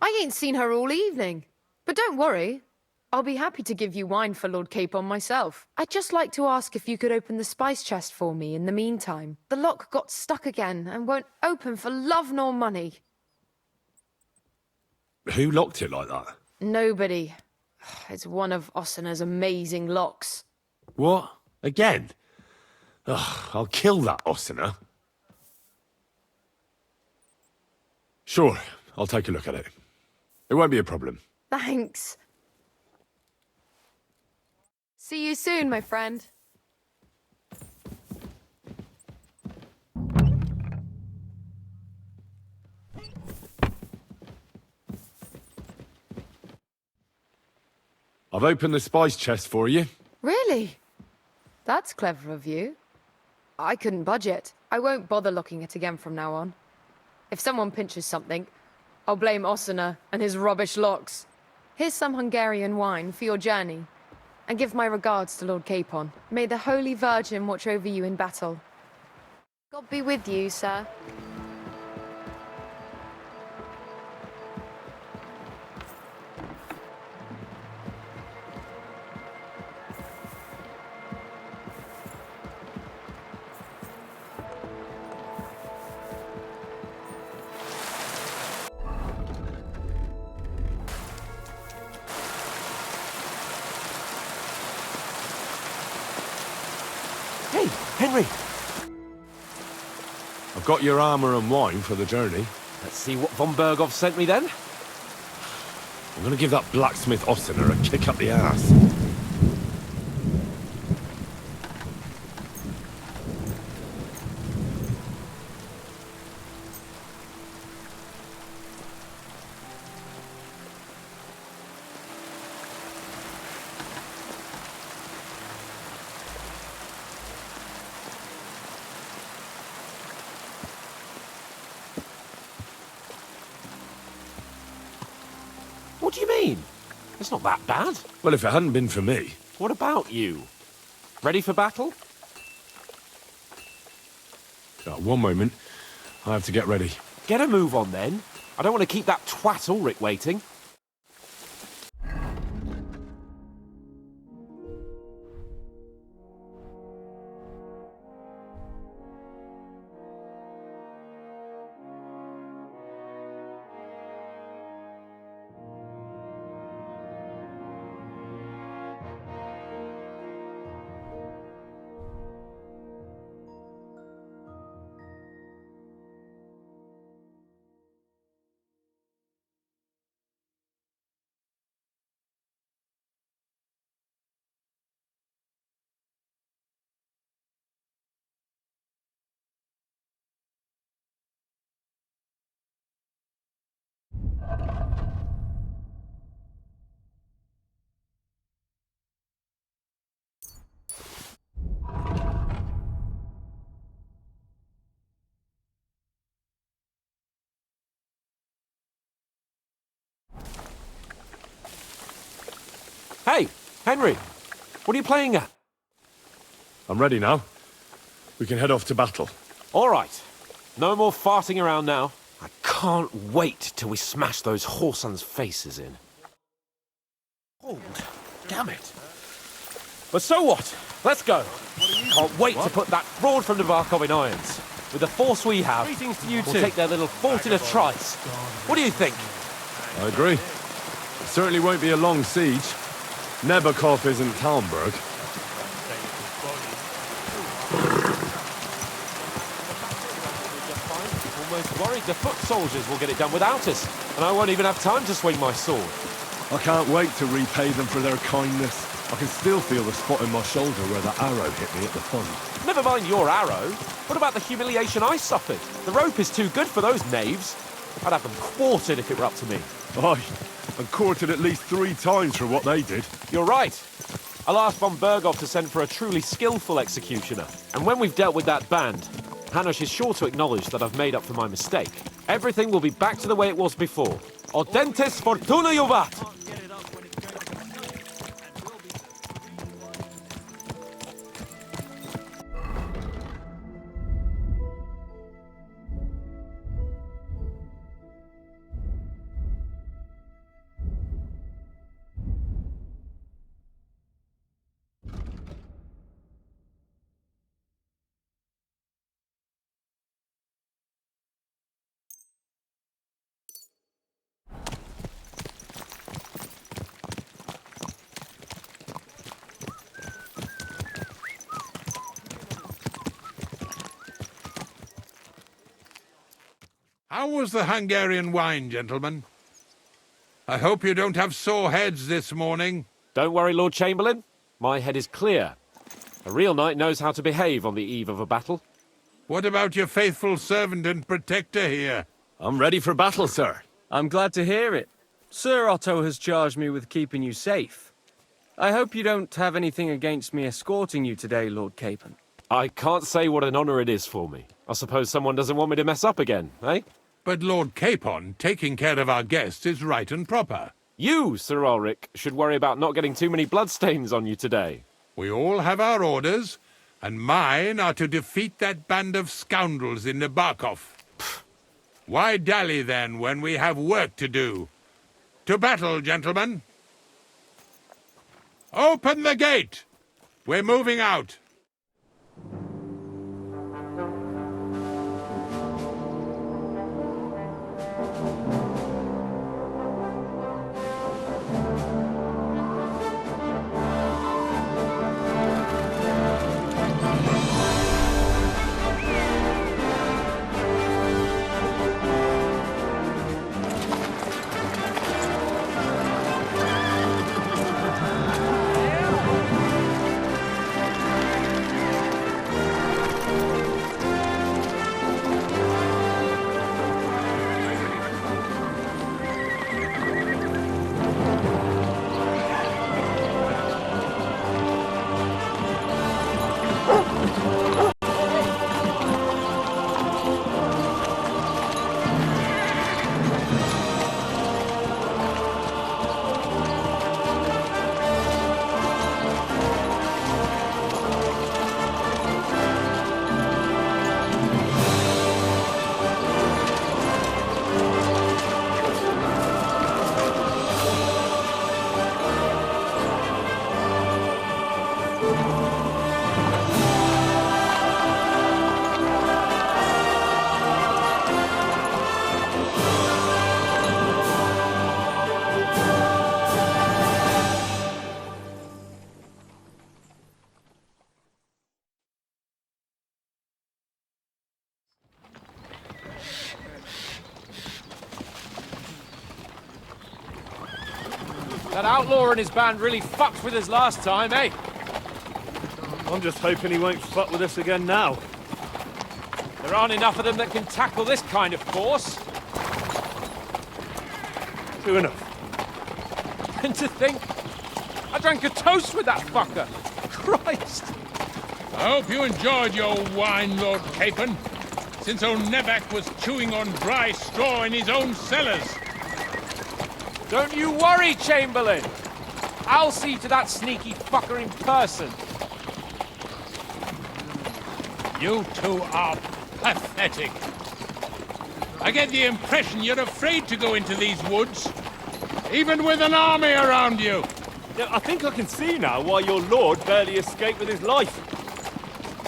I ain't seen her all evening. But don't worry. I'll be happy to give you wine for Lord Capon myself. I'd just like to ask if you could open the spice chest for me in the meantime. The lock got stuck again and won't open for love nor money. Who locked it like that? Nobody. It's one of Ossina's amazing locks. What? Again? Ugh, I'll kill that Ossina. Sure, I'll take a look at it. It won't be a problem. Thanks. See you soon, my friend. I've opened the spice chest for you. Really? That's clever of you. I couldn't budget. I won't bother looking it again from now on. If someone pinches something, I'll blame Ossina and his rubbish locks. Here's some Hungarian wine for your journey. And give my regards to Lord Capon. May the Holy Virgin watch over you in battle. God be with you, sir. Hey, Henry! I've got your armor and wine for the journey. Let's see what von Berghoff sent me then. I'm gonna give that blacksmith Ossina a kick up the ass. What do you mean? It's not that bad. Well, if it hadn't been for me... What about you? Ready for battle? One moment. I have to get ready. Get a move on then. I don't want to keep that twat Ulrich waiting. Hey, Henry! What are you playing at? I'm ready now. We can head off to battle. All right. No more farting around now. I can't wait till we smash those whoresons' faces in. Oh, damn it. But so what? Let's go. Can't wait to put that fraud from Nebakov in irons. With the force we have, Greetings to you we'll too. take their little fort in a trice. What do you think? I agree. It certainly won't be a long siege. Nebakov isn't Talmberg. Almost worried the foot soldiers will get it done without us, and I won't even have time to swing my sword. I can't wait to repay them for their kindness. I can still feel the spot in my shoulder where the arrow hit me at the fun. Never mind your arrow. What about the humiliation I suffered? The rope is too good for those knaves. I'd have them quartered if it were up to me. Aye, and quartered at least 3 times for what they did. You're right. I'll ask von Berghoff to send for a truly skillful executioner. And when we've dealt with that band, Hanush is sure to acknowledge that I've made up for my mistake. Everything will be back to the way it was before. Audentes fortuna juvat! How was the Hungarian wine, gentlemen? I hope you don't have sore heads this morning. Don't worry, Lord Chamberlain. My head is clear. A real knight knows how to behave on the eve of a battle. What about your faithful servant and protector here? I'm ready for battle, sir. I'm glad to hear it. Sir Otto has charged me with keeping you safe. I hope you don't have anything against me escorting you today, Lord Capon. I can't say what an honor it is for me. I suppose someone doesn't want me to mess up again, eh? But Lord Capon, taking care of our guests is right and proper. You, Sir Ulrich, should worry about not getting too many bloodstains on you today. We all have our orders, and mine are to defeat that band of scoundrels in Nebakov. Why dally, then, when we have work to do? To battle, gentlemen! Open the gate! We're moving out. That outlaw and his band really fucked with us last time, eh? I'm just hoping he won't fuck with us again now. There aren't enough of them that can tackle this kind of force. True enough. And to think, I drank a toast with that fucker. Christ! I hope you enjoyed your wine, Lord Capon, since old Nebak was chewing on dry straw in his own cellars. Don't you worry, Chamberlain. I'll see to that sneaky fucker in person. You two are pathetic. I get the impression you're afraid to go into these woods, even with an army around you. Yeah, I think I can see now why your lord barely escaped with his life.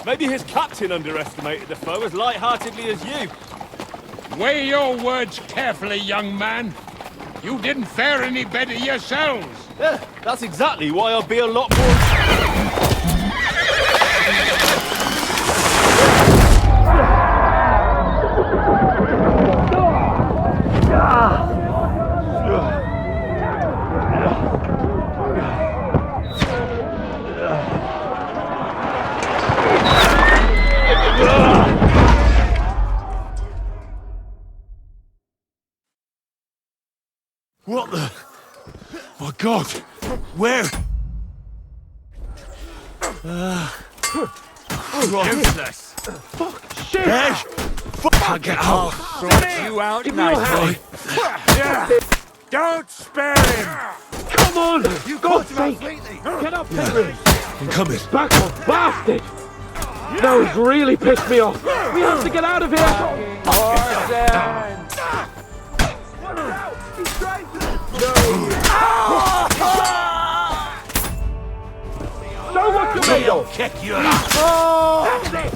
Maybe his captain underestimated the foe as light-heartedly as you. Weigh your words carefully, young man. You didn't fare any better yourselves. Yeah, that's exactly why I'll be a lot more... What the... My God! Where? Useless! Fuck! Shit! Hey! Fuck! Get out! I'll sort you out nicely. Don't spare him! Come on! You got him completely! Get up, Henry! I'm coming. Back off, bastard! Those really pissed me off. We have to get out of here! Know what you made of! Kick you out! That's it!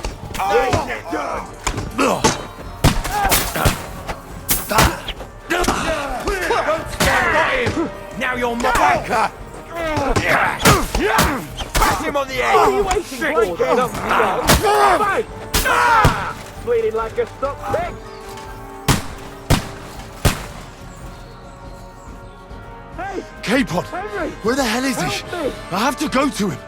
Don't stand him! Now you're my backer! Back him on the head! What are you waiting for? Get up, Bleeding like a stuck pig! Capon! Where the hell is he? I have to go to him!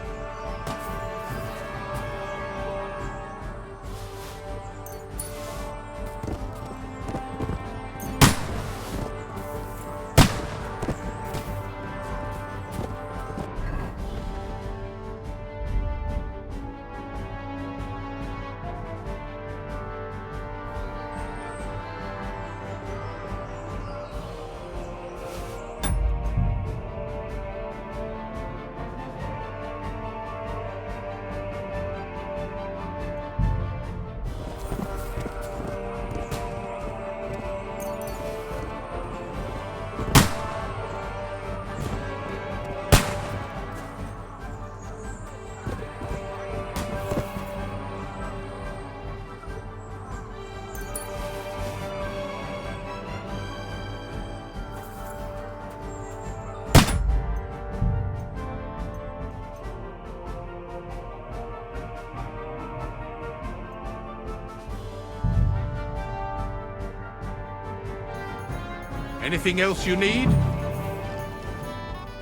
Anything else you need?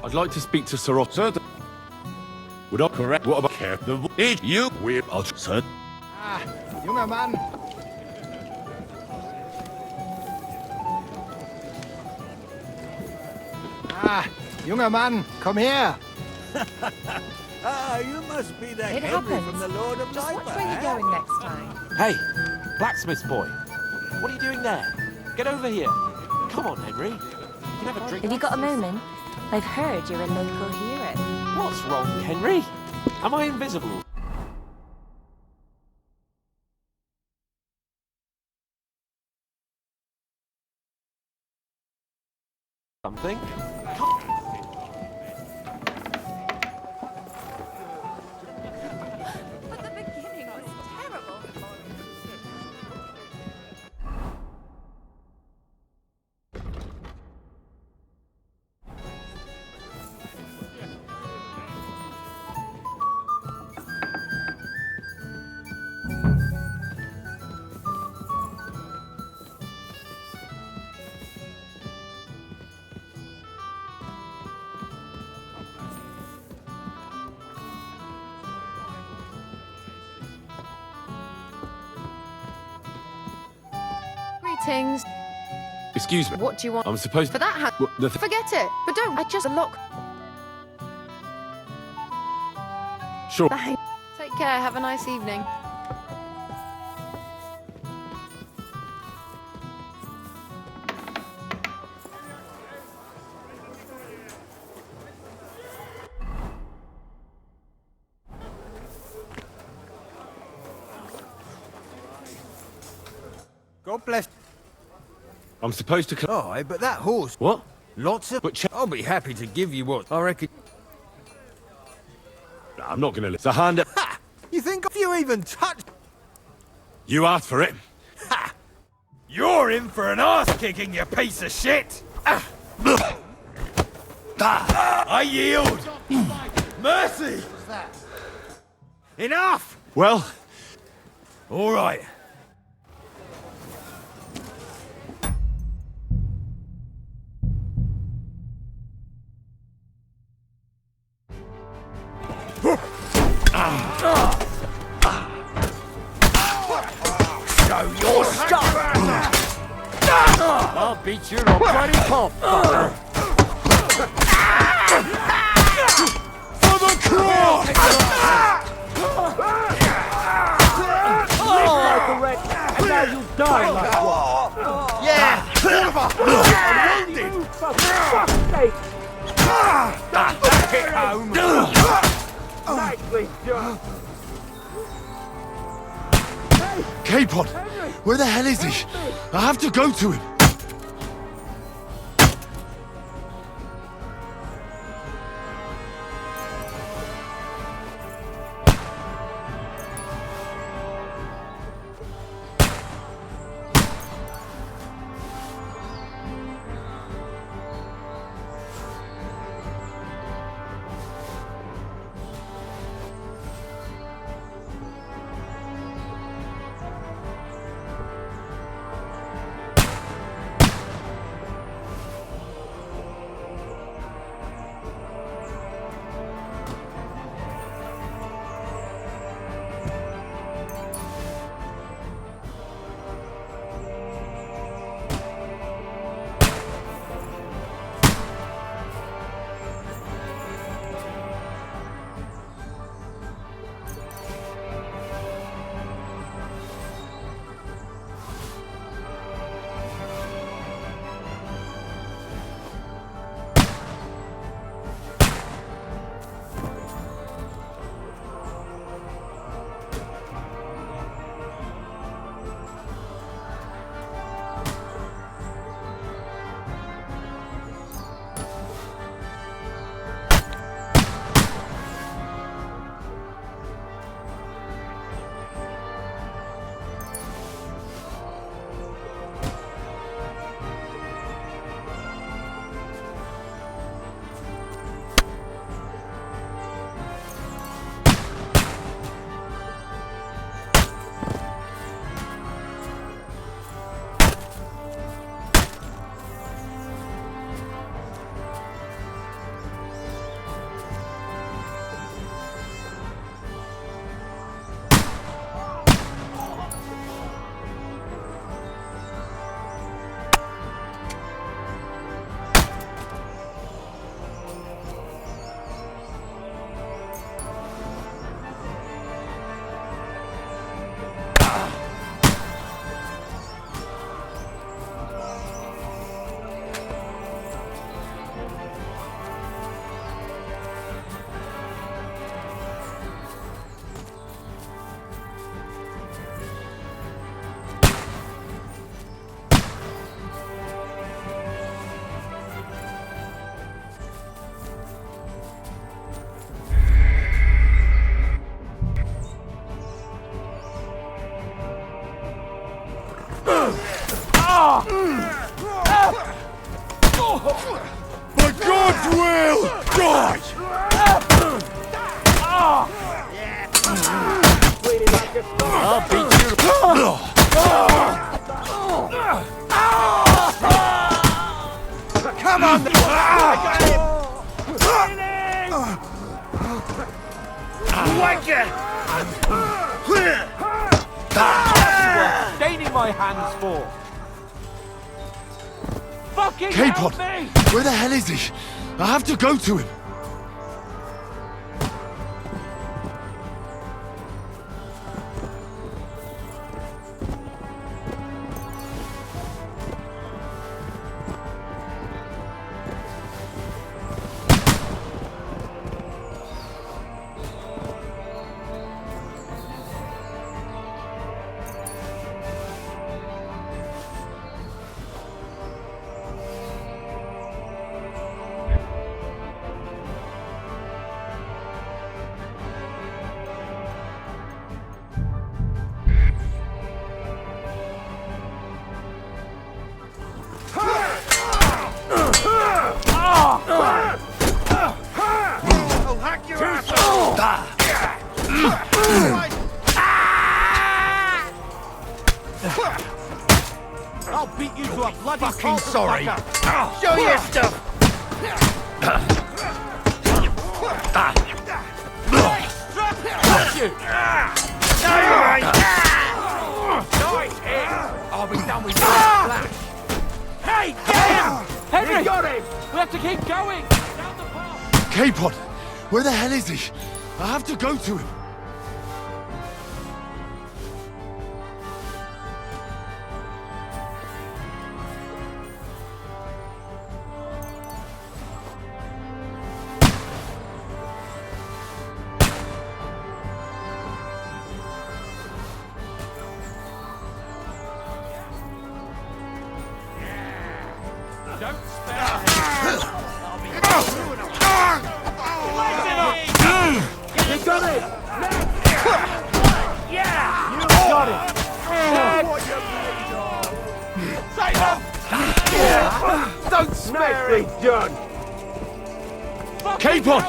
I'd like to speak to Sir Otto. Would I correct? What about care? You will. I'll sir. Ah, junger Mann. Ah, junger Mann, komm her. Ah, you must be the It Henry happens. from the Lord of Just watch Light, where you're going next time. Hey, blacksmith's boy. What are you doing there? Get over here. Come on, Henry. You can have a drink. Have you got a moment? I've heard you're a local hero. What's wrong, Henry? Am I invisible? Something? But the beginning was terrible. Greetings. Excuse me. What do you want? I'm supposed For that hand. What, the Forget it. But don't. I just lock. Sure. Thanks. Take care. Have a nice evening. God bless. I'm supposed to. Oh, but that horse. What? Lots of. But I'll be happy to give you what I reckon. I'm not gonna let the hand. Ha! You think if you even touch? You asked for it. Ha! You're in for an ass kicking, you piece of shit! I yield. Mercy. Enough. Well. All right. Show your stuff! I'll beat you to a bloody pulp, fucker! For the cross! Live like a wretch, and now you die like one! Yeah! I'm wounded! For fuck's sake! Hit home! Nicely done! Capon! Where the hell is he? I have to go to him! I'll beat you. Come on! Staining my hands for. Fucking Capon! help me! Where the hell is he? I have to go to him. I'll beat you to a bloody Fucking sorry. Show your stuff! Got you! No, you ain't! Nice hit! I'll be done with you in a flash! Hey, get him! Henry! You got him! We have to keep going! Down the path! Capon! Where the hell is he? I have to go to him. Don't spare You got it! Yeah! You got it! Say Don't spare it! Done! Capon!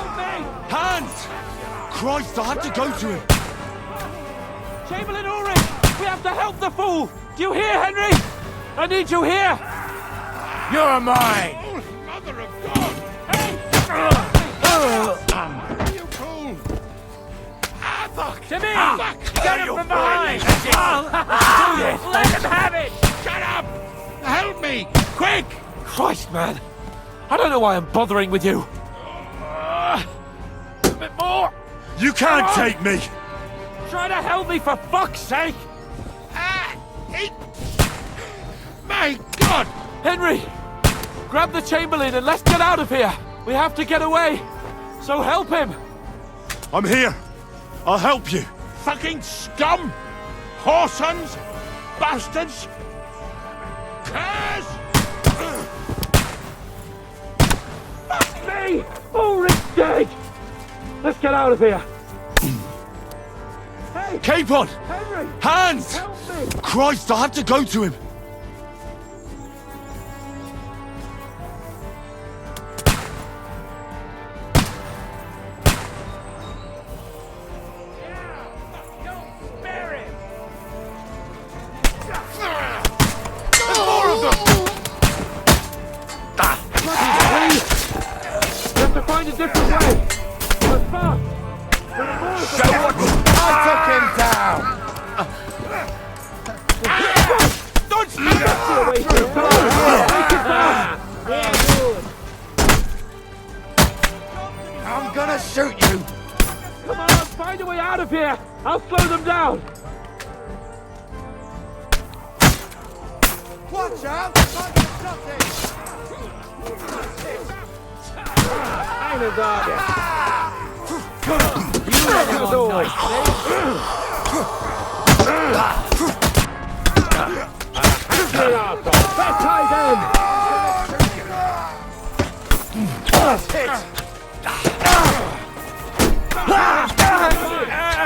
Hands! Christ, I have to go to him. Chamberlain Ulrich! We have to help the fool! Do you hear, Henry? I need you here! You're mine! Mother of God! Hey! You fool! To me! Get him from behind! Let him have it! Shut up! Help me! Quick! Christ, man! I don't know why I'm bothering with you. A bit more! You can't take me! Try to help me, for fuck's sake! My God! Henry! Grab the Chamberlain and let's get out of here! We have to get away! So help him! I'm here. I'll help you. Fucking scum! Whoresons! Bastards! Curs! Fuck me! Ulrich's dead! Let's get out of here! Hey! Capon! Henry! Hands! Help me! Christ, I have to go to him. Find a different way! But fast! Show what I took him down! Don't speak up to away from I'm gonna shoot you! Come on, find a way out of here! I'll slow them down! Watch out! Eine Sorge! You let him do it! That ties in!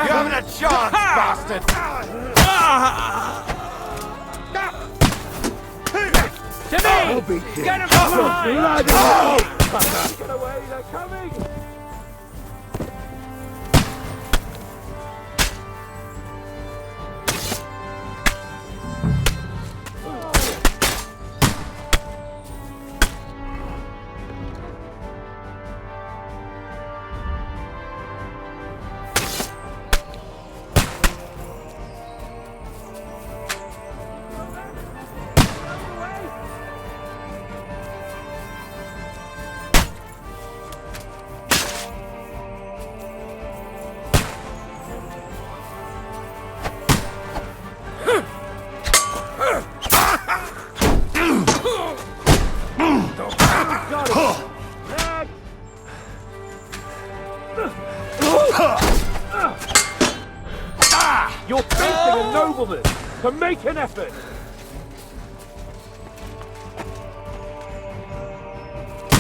You haven't a chance, bastard! Jimmy! Get him from behind! Get away, they're coming! You're facing a nobleman, so make an effort!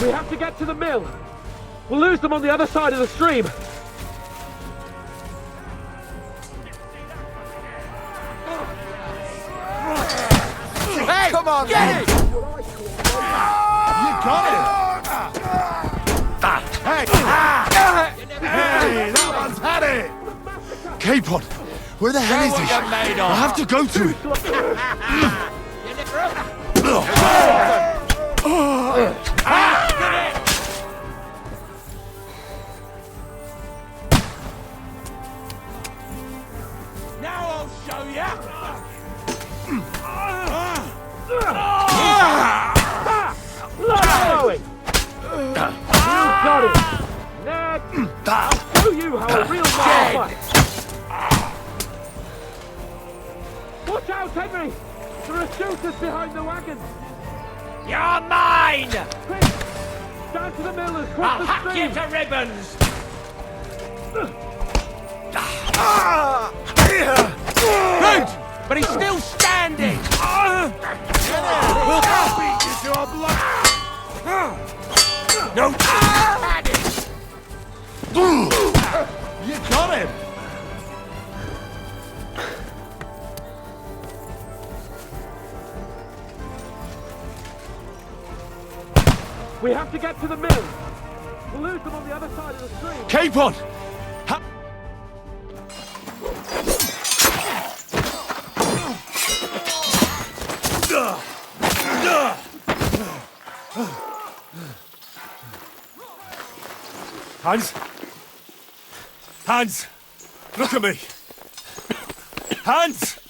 We have to get to the mill. We'll lose them on the other side of the stream. Hey, come on, get it! You got it! Hey! Hey, that one's had it! Capon, where the hell is he? I have to go to him. Now I'll show ya! Blowing! You got it! Next! I'll show you how a real man fights! Watch out, Henry! There are shooters behind the wagons! You're mine! Quick! Down to the mill and cross I'll the hack stream! you to ribbons! Good! But he's still standing! We'll beat you to a block! No! You got him! We have to get to the mill! We'll lose them on the other side of the stream! Capon! Hans? Hans! Look at me! Hans!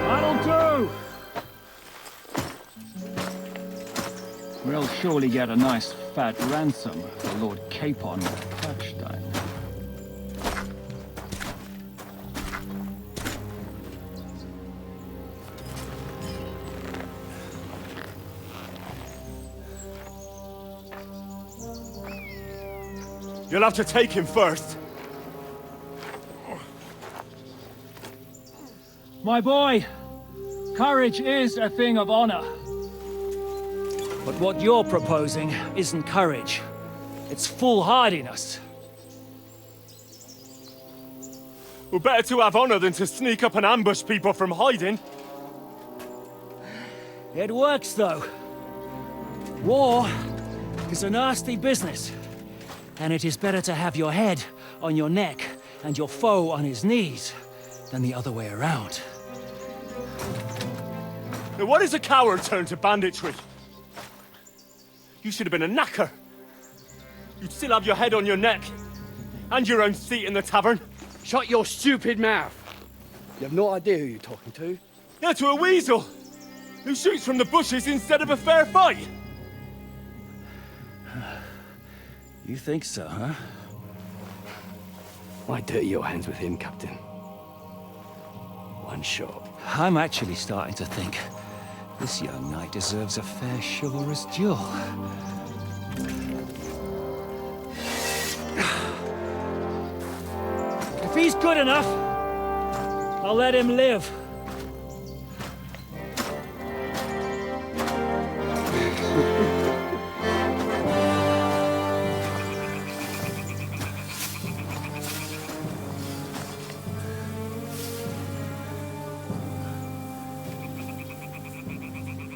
That'll do! We'll surely get a nice fat ransom for Lord Capon of Kirkstein. You'll have to take him first. My boy, courage is a thing of honor. But what you're proposing isn't courage. It's foolhardiness. Well, better to have honor than to sneak up and ambush people from hiding. It works, though. War is a nasty business. And it is better to have your head on your neck and your foe on his knees than the other way around. Now, what is a coward turned to banditry? You should have been a knacker. You'd still have your head on your neck. And your own seat in the tavern. Shut your stupid mouth. You have no idea who you're talking to. Yeah, to a weasel. Who shoots from the bushes instead of a fair fight. You think so, huh? Why dirty your hands with him, Captain? One shot. I'm actually starting to think this young knight deserves a fair chivalrous duel. If he's good enough, I'll let him live.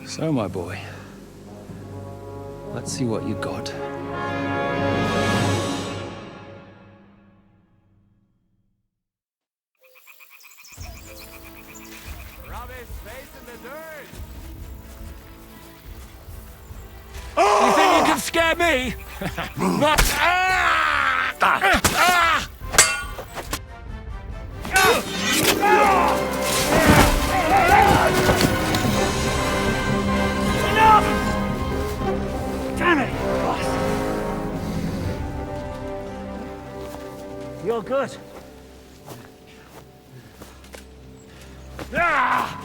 So, my boy, let's see what you got. Rub his face in the dirt! You think you can scare me? Damn it, boss! You're good. Ah!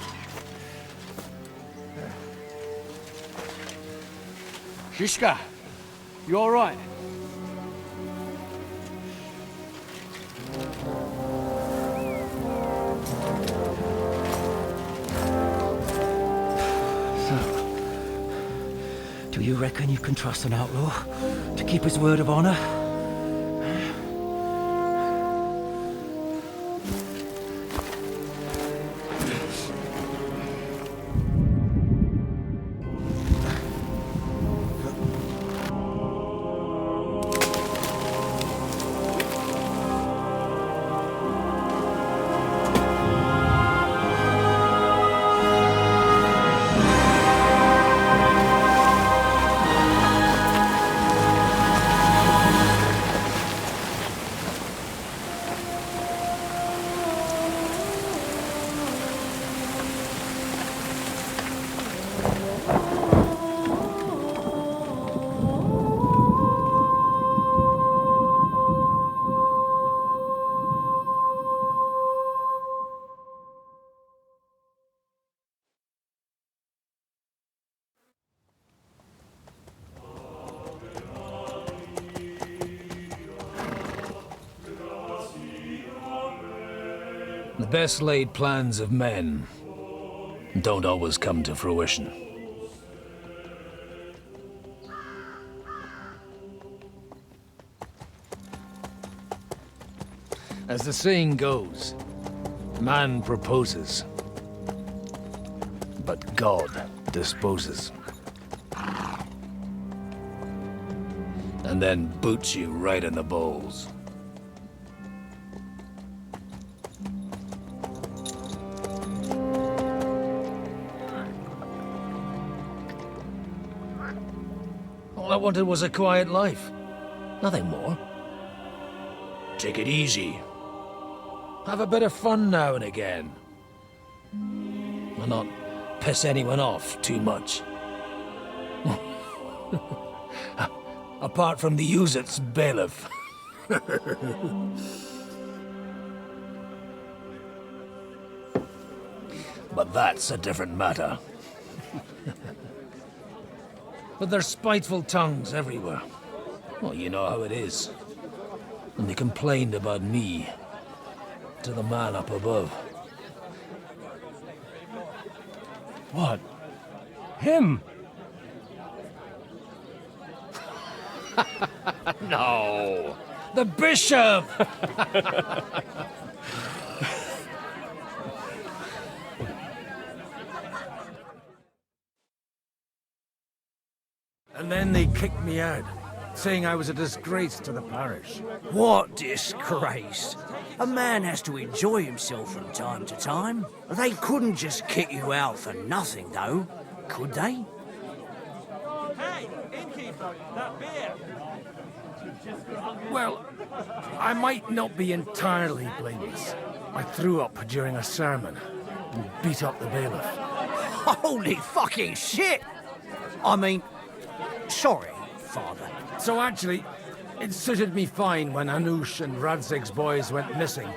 Shishka, you all right? Do you reckon you can trust an outlaw to keep his word of honor? The best laid plans of men don't always come to fruition. As the saying goes, man proposes, but God disposes. And then boots you right in the balls. All I wanted was a quiet life. Nothing more. Take it easy. Have a bit of fun now and again. And not piss anyone off too much. Apart from the Use-It's bailiff. But that's a different matter. But there's spiteful tongues everywhere. Well, you know how it is. And they complained about me to the man up above. What? Him? No! The bishop! And then they kicked me out, saying I was a disgrace to the parish. What disgrace? A man has to enjoy himself from time to time. They couldn't just kick you out for nothing, though, could they? Hey, innkeeper, that beer! Well, I might not be entirely blameless. I threw up during a sermon and beat up the bailiff. Holy fucking shit! I mean, sorry, Father. So actually, it suited me fine when Anush and Radzig's boys went missing,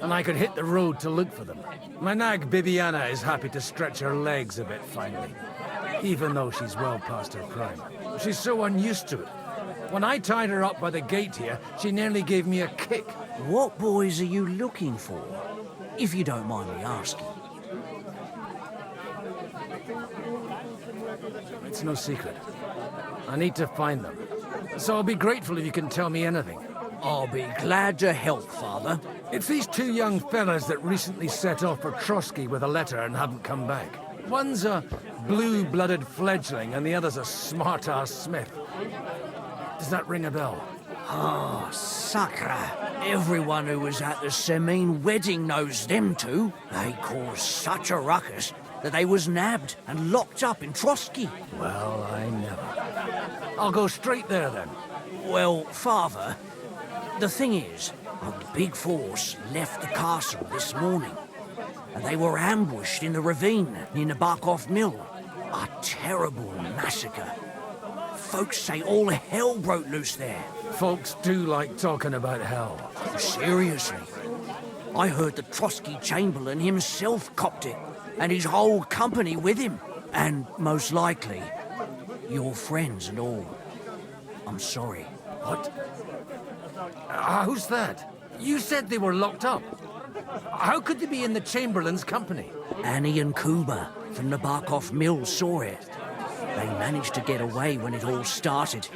and I could hit the road to look for them. My nag Bibiana is happy to stretch her legs a bit finally, even though she's well past her prime. She's so unused to it. When I tied her up by the gate here, she nearly gave me a kick. What boys are you looking for, if you don't mind me asking? It's no secret. I need to find them. So I'll be grateful if you can tell me anything. I'll be glad to help, Father. It's these two young fellas that recently set off for Trotsky with a letter and haven't come back. One's a blue-blooded fledgling and the other's a smart-ass smith. Does that ring a bell? Ah, Sakra. Everyone who was at the Semine wedding knows them two. They caused such a ruckus that they was nabbed and locked up in Trotsky. Well, I never. I'll go straight there, then. Well, Father, the thing is, a big force left the castle this morning, and they were ambushed in the ravine near Nebakov mill. A terrible massacre. Folks say all hell broke loose there. Folks do like talking about hell. Seriously. I heard the Trotsky Chamberlain himself copped it, and his whole company with him. And most likely, your friends and all. I'm sorry. What? Who's that? You said they were locked up. How could they be in the Chamberlain's company? Annie and Kuba from Nebakov Mill saw it. They managed to get away when it all started.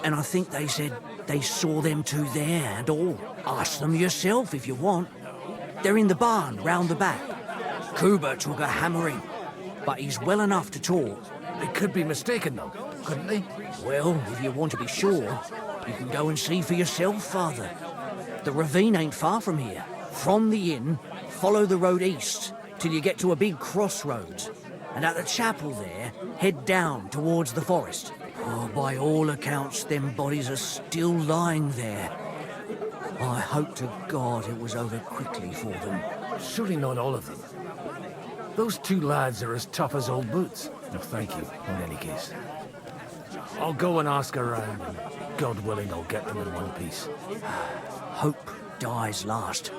And I think they said they saw them two there and all. Ask them yourself if you want. They're in the barn round the back. Kuba took a hammering, but he's well enough to talk. They could be mistaken, though, couldn't they? Well, if you want to be sure, you can go and see for yourself, Father. The ravine ain't far from here. From the inn, follow the road east till you get to a big crossroads. And at the chapel there, head down towards the forest. Oh, by all accounts, them bodies are still lying there. I hope to God it was over quickly for them. Surely not all of them. Those two lads are as tough as old boots. No, thank you, in any case. I'll go and ask around, and God willing, I'll get them in one piece. Hope dies last.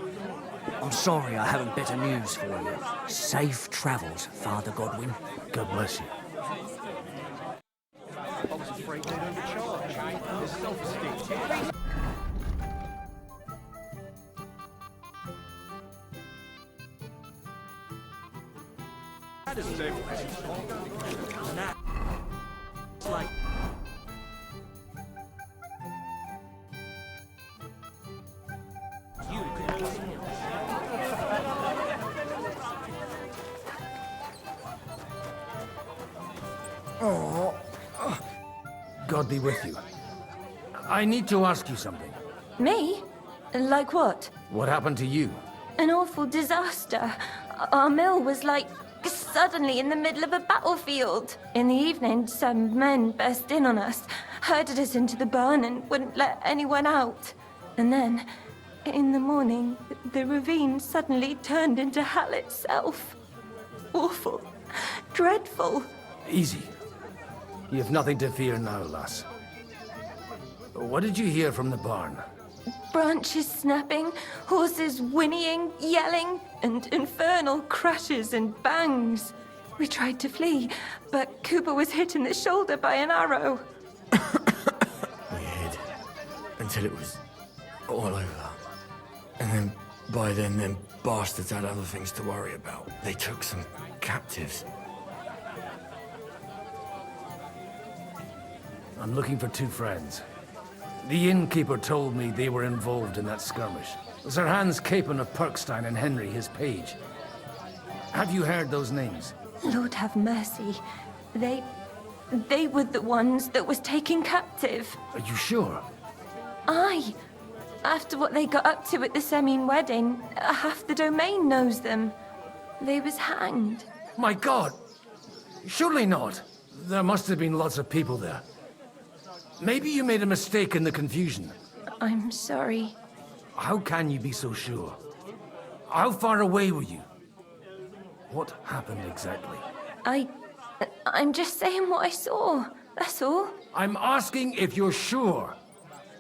I'm sorry I haven't better news for you. Safe travels, Father Godwin. God bless you. I was afraid they'd overcharge. The self-esteem. That is safe. Like... Oh. God be with you. I need to ask you something. Me? Like what? What happened to you? An awful disaster. Our mill was like suddenly in the middle of a battlefield. In the evening, some men burst in on us, herded us into the barn and wouldn't let anyone out. And then, in the morning, the ravine suddenly turned into hell itself. Awful. Dreadful. Easy. You have nothing to fear now, lass. What did you hear from the barn? Branches snapping, horses whinnying, yelling, and infernal crashes and bangs. We tried to flee, but Cooper was hit in the shoulder by an arrow. We hid until it was all over. And then, by then, them bastards had other things to worry about. They took some captives. I'm looking for two friends. The innkeeper told me they were involved in that skirmish. Sir Hans Capon of Perkstein and Henry, his page. Have you heard those names? Lord have mercy. They were the ones that was taken captive. Are you sure? Aye. After what they got up to at the Semine wedding, half the domain knows them. They was hanged. My God! Surely not. There must have been lots of people there. Maybe you made a mistake in the confusion. I'm sorry. How can you be so sure? How far away were you? What happened exactly? I'm just saying what I saw. That's all. I'm asking if you're sure.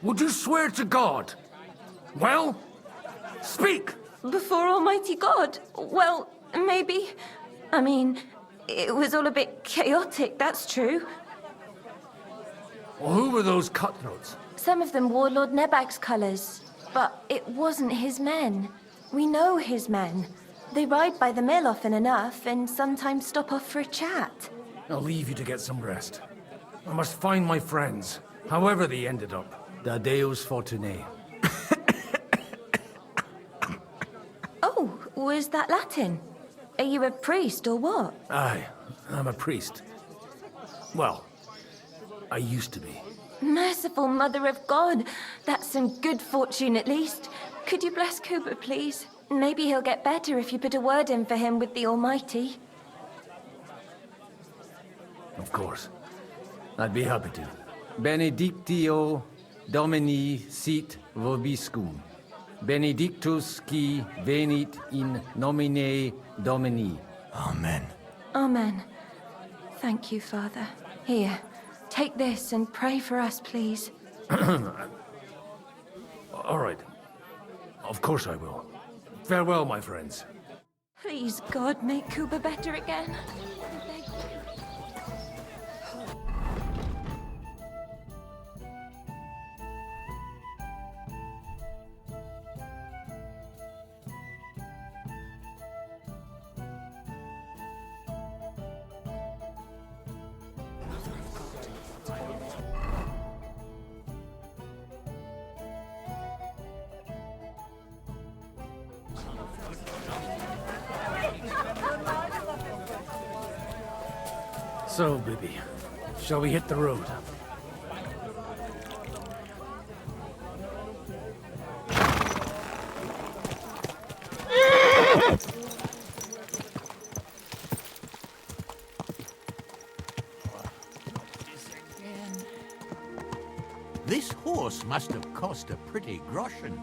Would you swear to God? Well, speak! Before Almighty God? Well, maybe. I mean, it was all a bit chaotic, that's true. Well, who were those cutthroats? Some of them wore Lord Nebak's colours, but it wasn't his men. We know his men. They ride by the mill often enough and sometimes stop off for a chat. I'll leave you to get some rest. I must find my friends, however they ended up. Da Deus Fortunae. Oh, was that Latin? Are you a priest or what? Aye, I'm a priest. Well, I used to be. Merciful Mother of God. That's some good fortune at least. Could you bless Cooper, please? Maybe he'll get better if you put a word in for him with the Almighty. Of course. I'd be happy to. Benedictio Domini sit vobiscum. Benedictus qui venit in nomine Domini. Amen. Amen. Thank you, Father. Here, take this and pray for us, please. All right. Of course I will. Farewell, my friends. Please, God, make Kuba better again. I beg you. So, Bibi, shall we hit the road? This horse must have cost a pretty groschen.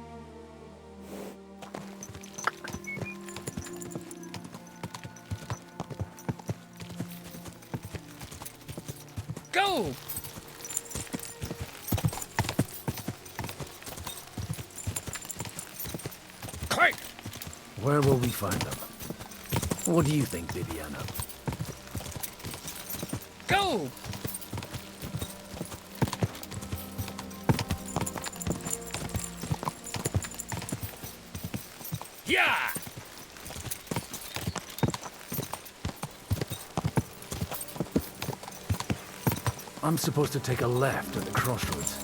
Go! Quick! Where will we find them? What do you think, Bibiana? Go! Yeah! I'm supposed to take a left at the crossroads.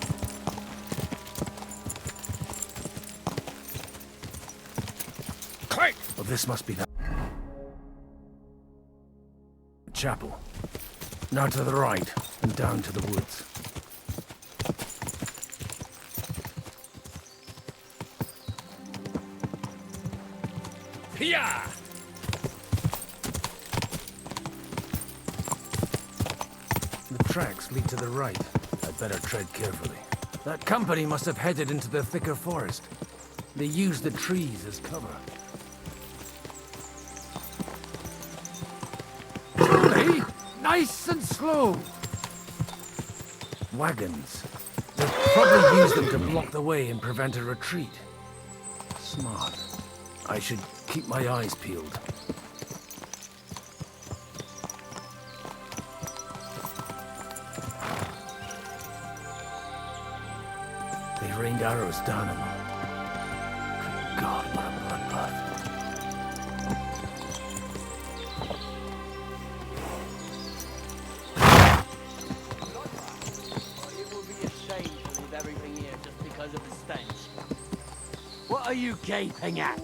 Quick! Well, this must be the chapel. Now to the right, and down to the woods. Yeah! The tracks lead to the right. I'd better tread carefully. That company must have headed into the thicker forest. They used the trees as cover. Slowly! Nice and slow! Wagons. They'll probably use them to block the way and prevent a retreat. Smart. I should keep my eyes peeled. They rained arrows down on them. Good God, what a bloodbath. It would be a shame to leave everything here just because of the stench. What are you gaping at?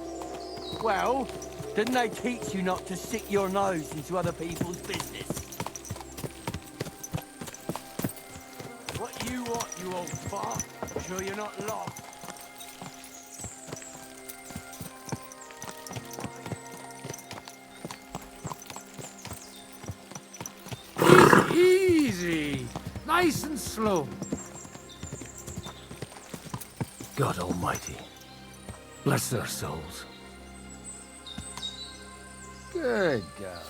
Well, didn't they teach you not to stick your nose into other people's business? What you want, you old fart? Sure you're not lost? Easy! Nice and slow. God Almighty. Bless their souls. Good girl.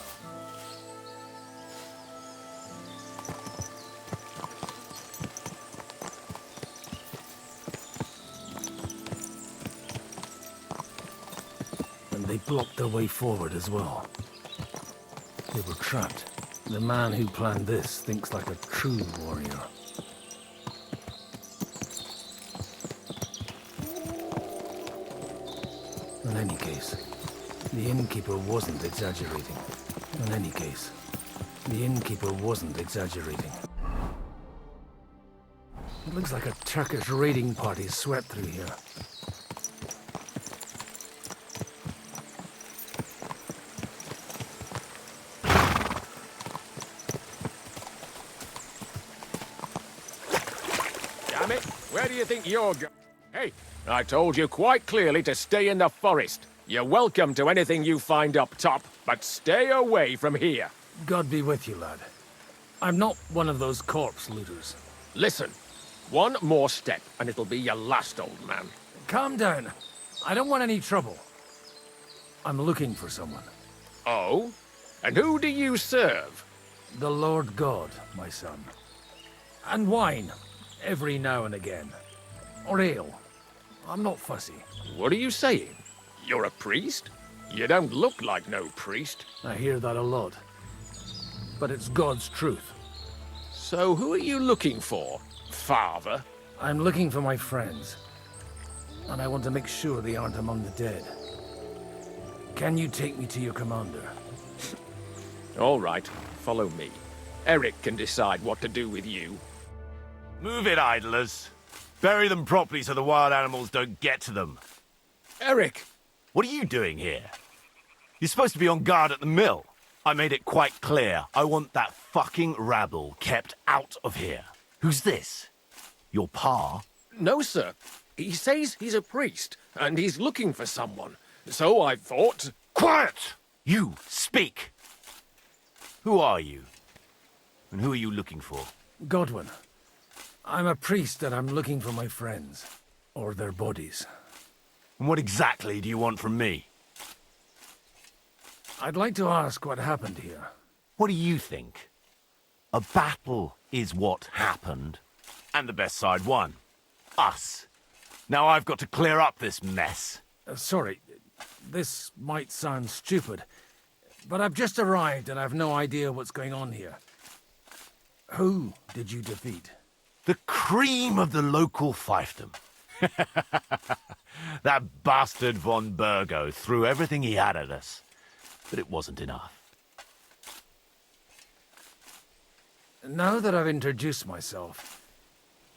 And they blocked their way forward as well. They were trapped. The man who planned this thinks like a true warrior. In any case, the innkeeper wasn't exaggerating. In any case, the innkeeper wasn't exaggerating. It looks like a Turkish raiding party swept through here. Damn it, where do you think you're going? Hey, I told you quite clearly to stay in the forest. You're welcome to anything you find up top, but stay away from here. God be with you, lad. I'm not one of those corpse looters. Listen, one more step, and it'll be your last, old man. Calm down. I don't want any trouble. I'm looking for someone. Oh? And who do you serve? The Lord God, my son. And wine, every now and again. Or ale. I'm not fussy. What are you saying? You're a priest? You don't look like no priest. I hear that a lot. But it's God's truth. So who are you looking for, Father? I'm looking for my friends. And I want to make sure they aren't among the dead. Can you take me to your commander? All right, follow me. Eric can decide what to do with you. Move it, idlers. Bury them properly so the wild animals don't get to them. Eric! What are you doing here? You're supposed to be on guard at the mill. I made it quite clear. I want that fucking rabble kept out of here. Who's this? Your pa? No, sir. He says he's a priest, and he's looking for someone. So I thought... Quiet! You, speak! Who are you? And who are you looking for? Godwin. I'm a priest and I'm looking for my friends. Or their bodies. And what exactly do you want from me? I'd like to ask what happened here. What do you think? A battle is what happened. And the best side won. Us. Now I've got to clear up this mess. Sorry, this might sound stupid, but I've just arrived and I've no idea what's going on here. Who did you defeat? The cream of the local fiefdom. That bastard von Burgo threw everything he had at us, but it wasn't enough. Now that I've introduced myself,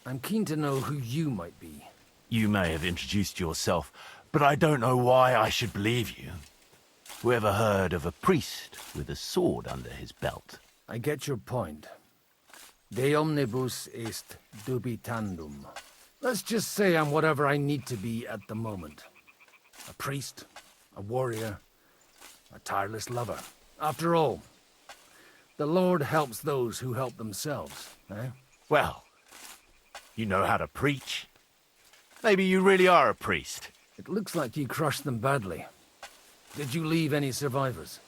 I'm keen to know who you might be. You may have introduced yourself, but I don't know why I should believe you. Whoever heard of a priest with a sword under his belt? I get your point. De omnibus est dubitandum. Let's just say I'm whatever I need to be at the moment. A priest, a warrior, a tireless lover. After all, the Lord helps those who help themselves, eh? Well, you know how to preach. Maybe you really are a priest. It looks like you crushed them badly. Did you leave any survivors?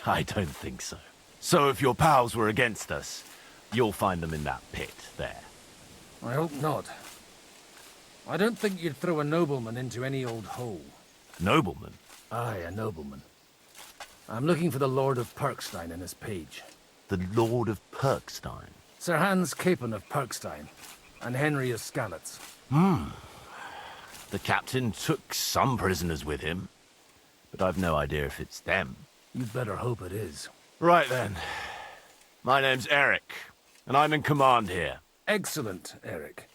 I don't think so. So if your pals were against us, you'll find them in that pit there. I hope not. I don't think you'd throw a nobleman into any old hole. Nobleman? Aye, a nobleman. I'm looking for the Lord of Perkstein and his page. The Lord of Perkstein? Sir Hans Capon of Perkstein, and Henry of Skalitz. The captain took some prisoners with him, but I've no idea if it's them. You'd better hope it is. Right then. My name's Eric, and I'm in command here. Excellent, Eric.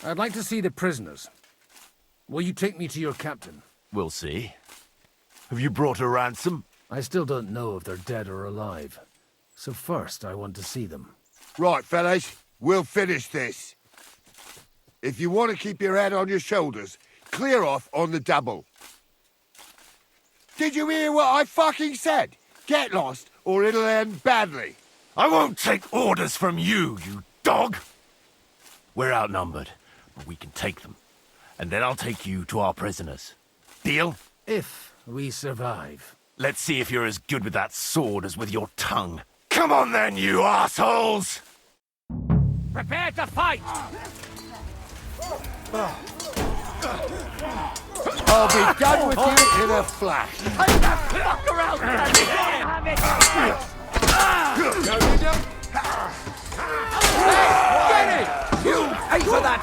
I'd like to see the prisoners. Will you take me to your captain? We'll see. Have you brought a ransom? I still don't know if they're dead or alive. So first, I want to see them. Right, fellas. We'll finish this. If you want to keep your head on your shoulders, clear off on the double. Did you hear what I fucking said? Get lost, or it'll end badly. I won't take orders from you, you dog! We're outnumbered, but we can take them. And then I'll take you to our prisoners. Deal? If we survive. Let's see if you're as good with that sword as with your tongue. Come on then, you assholes! Prepare to fight! I'll be done with you in a flash. Take that fucker out! Have it! Get it! You pay for that!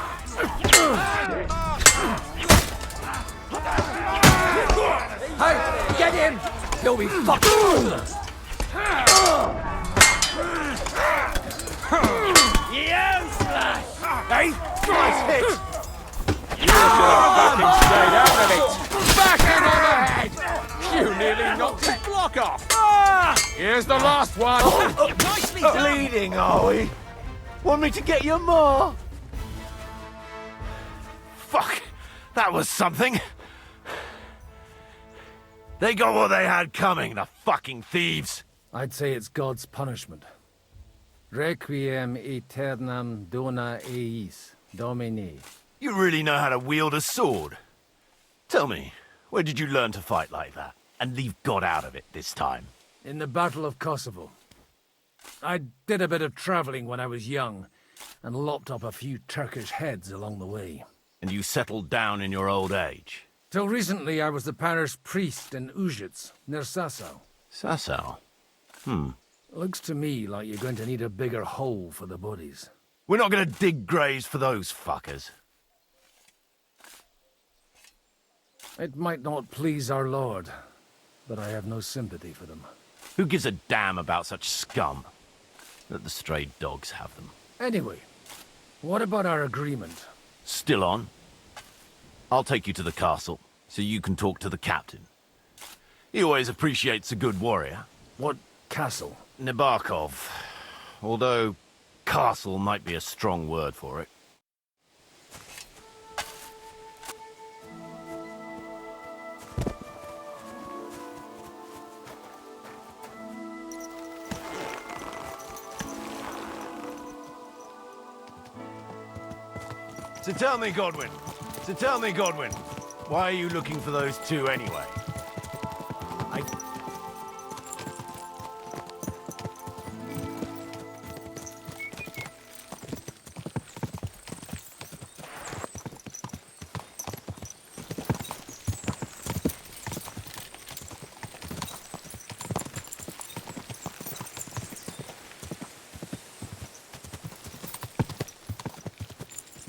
Hey, get him! You'll be fucked! Hey, nice hit! You should have fucking stayed out of it! Back in on the head! You nearly knocked his block off! Here's the last one! Nicely done! Bleeding, are we? Want me to get you more? Fuck! That was something! They got what they had coming, the fucking thieves! I'd say it's God's punishment. Requiem aeternam dona eis, Domini. You really know how to wield a sword. Tell me, where did you learn to fight like that? And leave God out of it this time? In the Battle of Kosovo. I did a bit of traveling when I was young, and lopped up a few Turkish heads along the way. And you settled down in your old age? Till recently, I was the parish priest in Ujits, near Sasau. Sasau? Looks to me like you're going to need a bigger hole for the bodies. We're not gonna dig graves for those fuckers. It might not please our lord, but I have no sympathy for them. Who gives a damn about such scum? Let the stray dogs have them. Anyway, what about our agreement? Still on? I'll take you to the castle, so you can talk to the captain. He always appreciates a good warrior. What castle? Nebakov. Although, castle might be a strong word for it. So tell me, Godwin, why are you looking for those two anyway?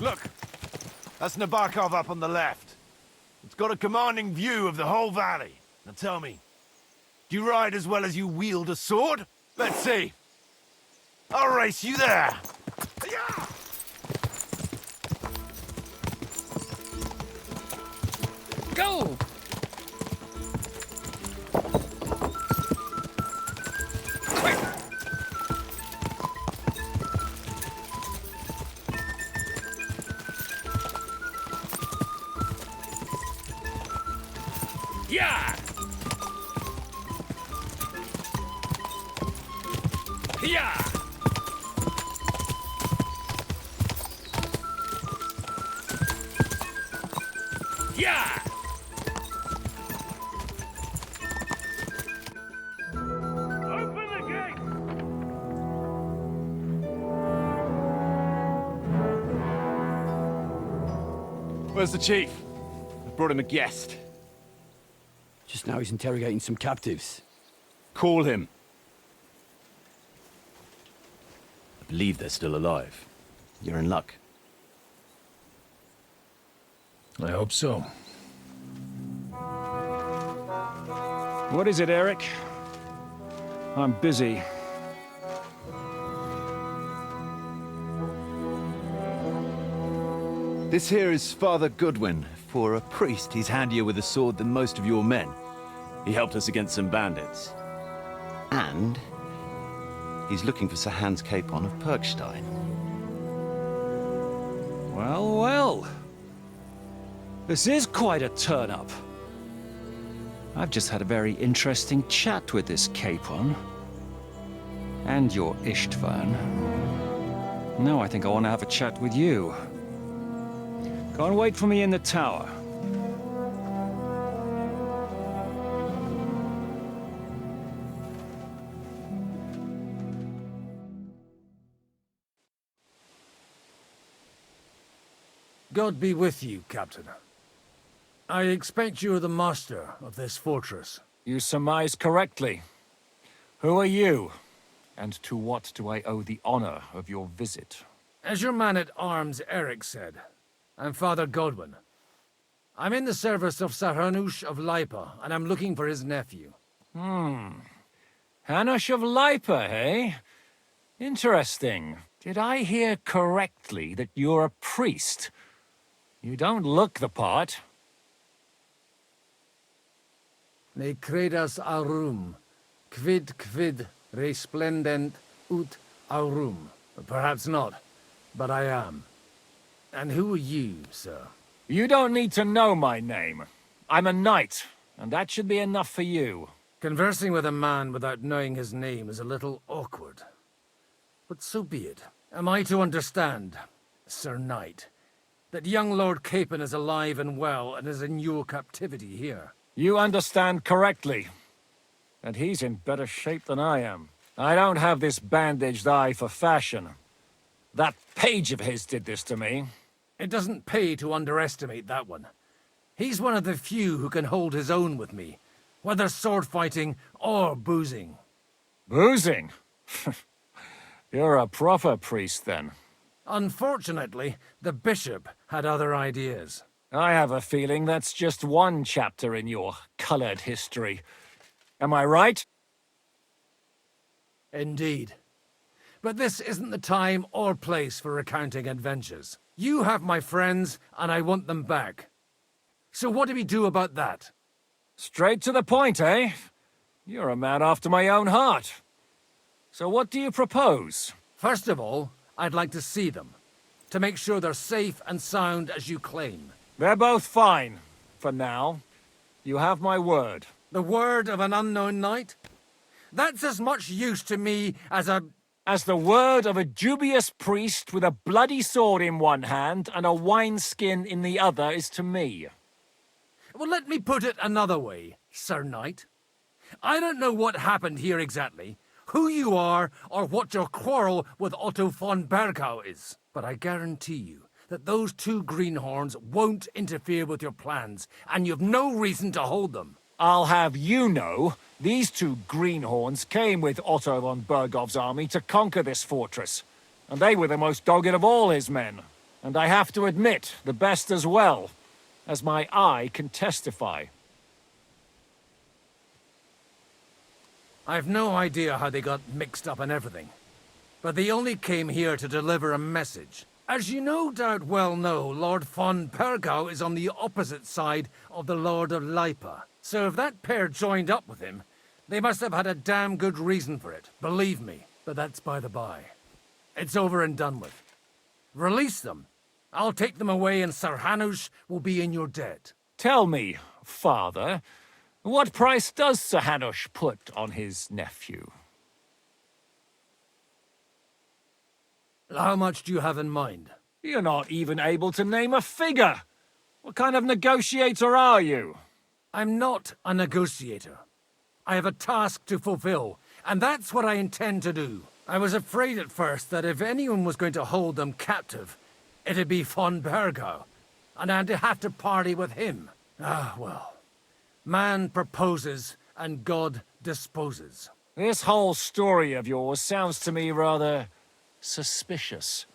Look! That's Nebakov up on the left. It's got a commanding view of the whole valley. Now tell me, do you ride as well as you wield a sword? Let's see. I'll race you there. Go! Yeah! Yeah! Yeah! Open the gate! Where's the chief? I brought him a guest. Just now he's interrogating some captives. Call him. I believe they're still alive. You're in luck. I hope so. What is it, Eric? I'm busy. This here is Father Goodwin. For a priest, he's handier with a sword than most of your men. He helped us against some bandits. And he's looking for Sir Hans Capon of Perkstein. Well, well. This is quite a turn-up. I've just had a very interesting chat with this Capon. And your Ishtvan. Now I think I want to have a chat with you. Go and wait for me in the tower. God be with you, Captain. I expect you are the master of this fortress. You surmise correctly. Who are you? And to what do I owe the honor of your visit? As your man-at-arms Eric said, I'm Father Godwin. I'm in the service of Sir Hanush of Lipa, and I'm looking for his nephew. Hanush of Lipa, eh? Interesting. Did I hear correctly that you're a priest? You don't look the part. Ne credas aurum, quid resplendent ut aurum. Perhaps not, but I am. And who are you, sir? You don't need to know my name. I'm a knight, and that should be enough for you. Conversing with a man without knowing his name is a little awkward. But so be it. Am I to understand, Sir Knight, that young Lord Capon is alive and well and is in your captivity here? You understand correctly. And he's in better shape than I am. I don't have this bandaged eye for fashion. That page of his did this to me. It doesn't pay to underestimate that one. He's one of the few who can hold his own with me, whether sword fighting or boozing. Boozing? You're a proper priest, then. Unfortunately, the bishop had other ideas. I have a feeling that's just one chapter in your colored history. Am I right? Indeed. But this isn't the time or place for recounting adventures. You have my friends, and I want them back. So what do we do about that? Straight to the point, eh? You're a man after my own heart. So what do you propose? First of all, I'd like to see them, to make sure they're safe and sound as you claim. They're both fine, for now. You have my word. The word of an unknown knight? That's as much use to me as the word of a dubious priest with a bloody sword in one hand and a wineskin in the other is to me. Well, let me put it another way, Sir Knight. I don't know what happened here exactly, who you are, or what your quarrel with Otto von Bergau is. But I guarantee you that those two greenhorns won't interfere with your plans, and you've no reason to hold them. I'll have you know, these two greenhorns came with Otto von Bergov's army to conquer this fortress, and they were the most dogged of all his men. And I have to admit, the best as well, as my eye can testify. I've no idea how they got mixed up in everything, but they only came here to deliver a message. As you no doubt well know, Lord von Bergau is on the opposite side of the Lord of Lipa. So if that pair joined up with him, they must have had a damn good reason for it, believe me. But that's by the by. It's over and done with. Release them. I'll take them away and Sir Hanush will be in your debt. Tell me, father, what price does Sir Hanush put on his nephew? How much do you have in mind? You're not even able to name a figure. What kind of negotiator are you? I'm not a negotiator. I have a task to fulfill, and that's what I intend to do. I was afraid at first that if anyone was going to hold them captive, it'd be von Bergau, and I'd have to party with him. Ah, well. Man proposes, and God disposes. This whole story of yours sounds to me rather suspicious.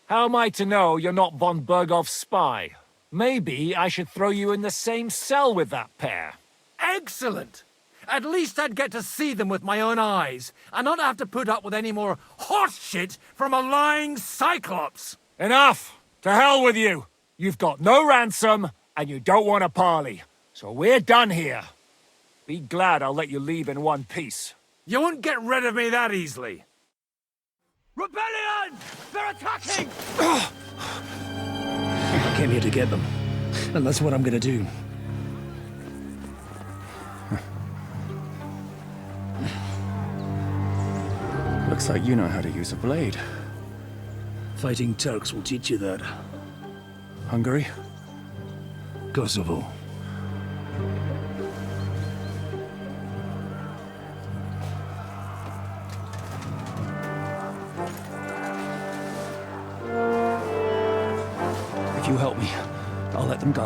How am I to know you're not von Bergov's spy? Maybe I should throw you in the same cell with that pair. Excellent! At least I'd get to see them with my own eyes, and not have to put up with any more horse shit from a lying cyclops! Enough! To hell with you! You've got no ransom, and you don't want a parley. So we're done here. Be glad I'll let you leave in one piece. You won't get rid of me that easily. Rebellion! They're attacking! I came here to get them, and that's what I'm gonna do. Looks like you know how to use a blade. Fighting Turks will teach you that. Hungary? Kosovo. If you help me, I'll let them go.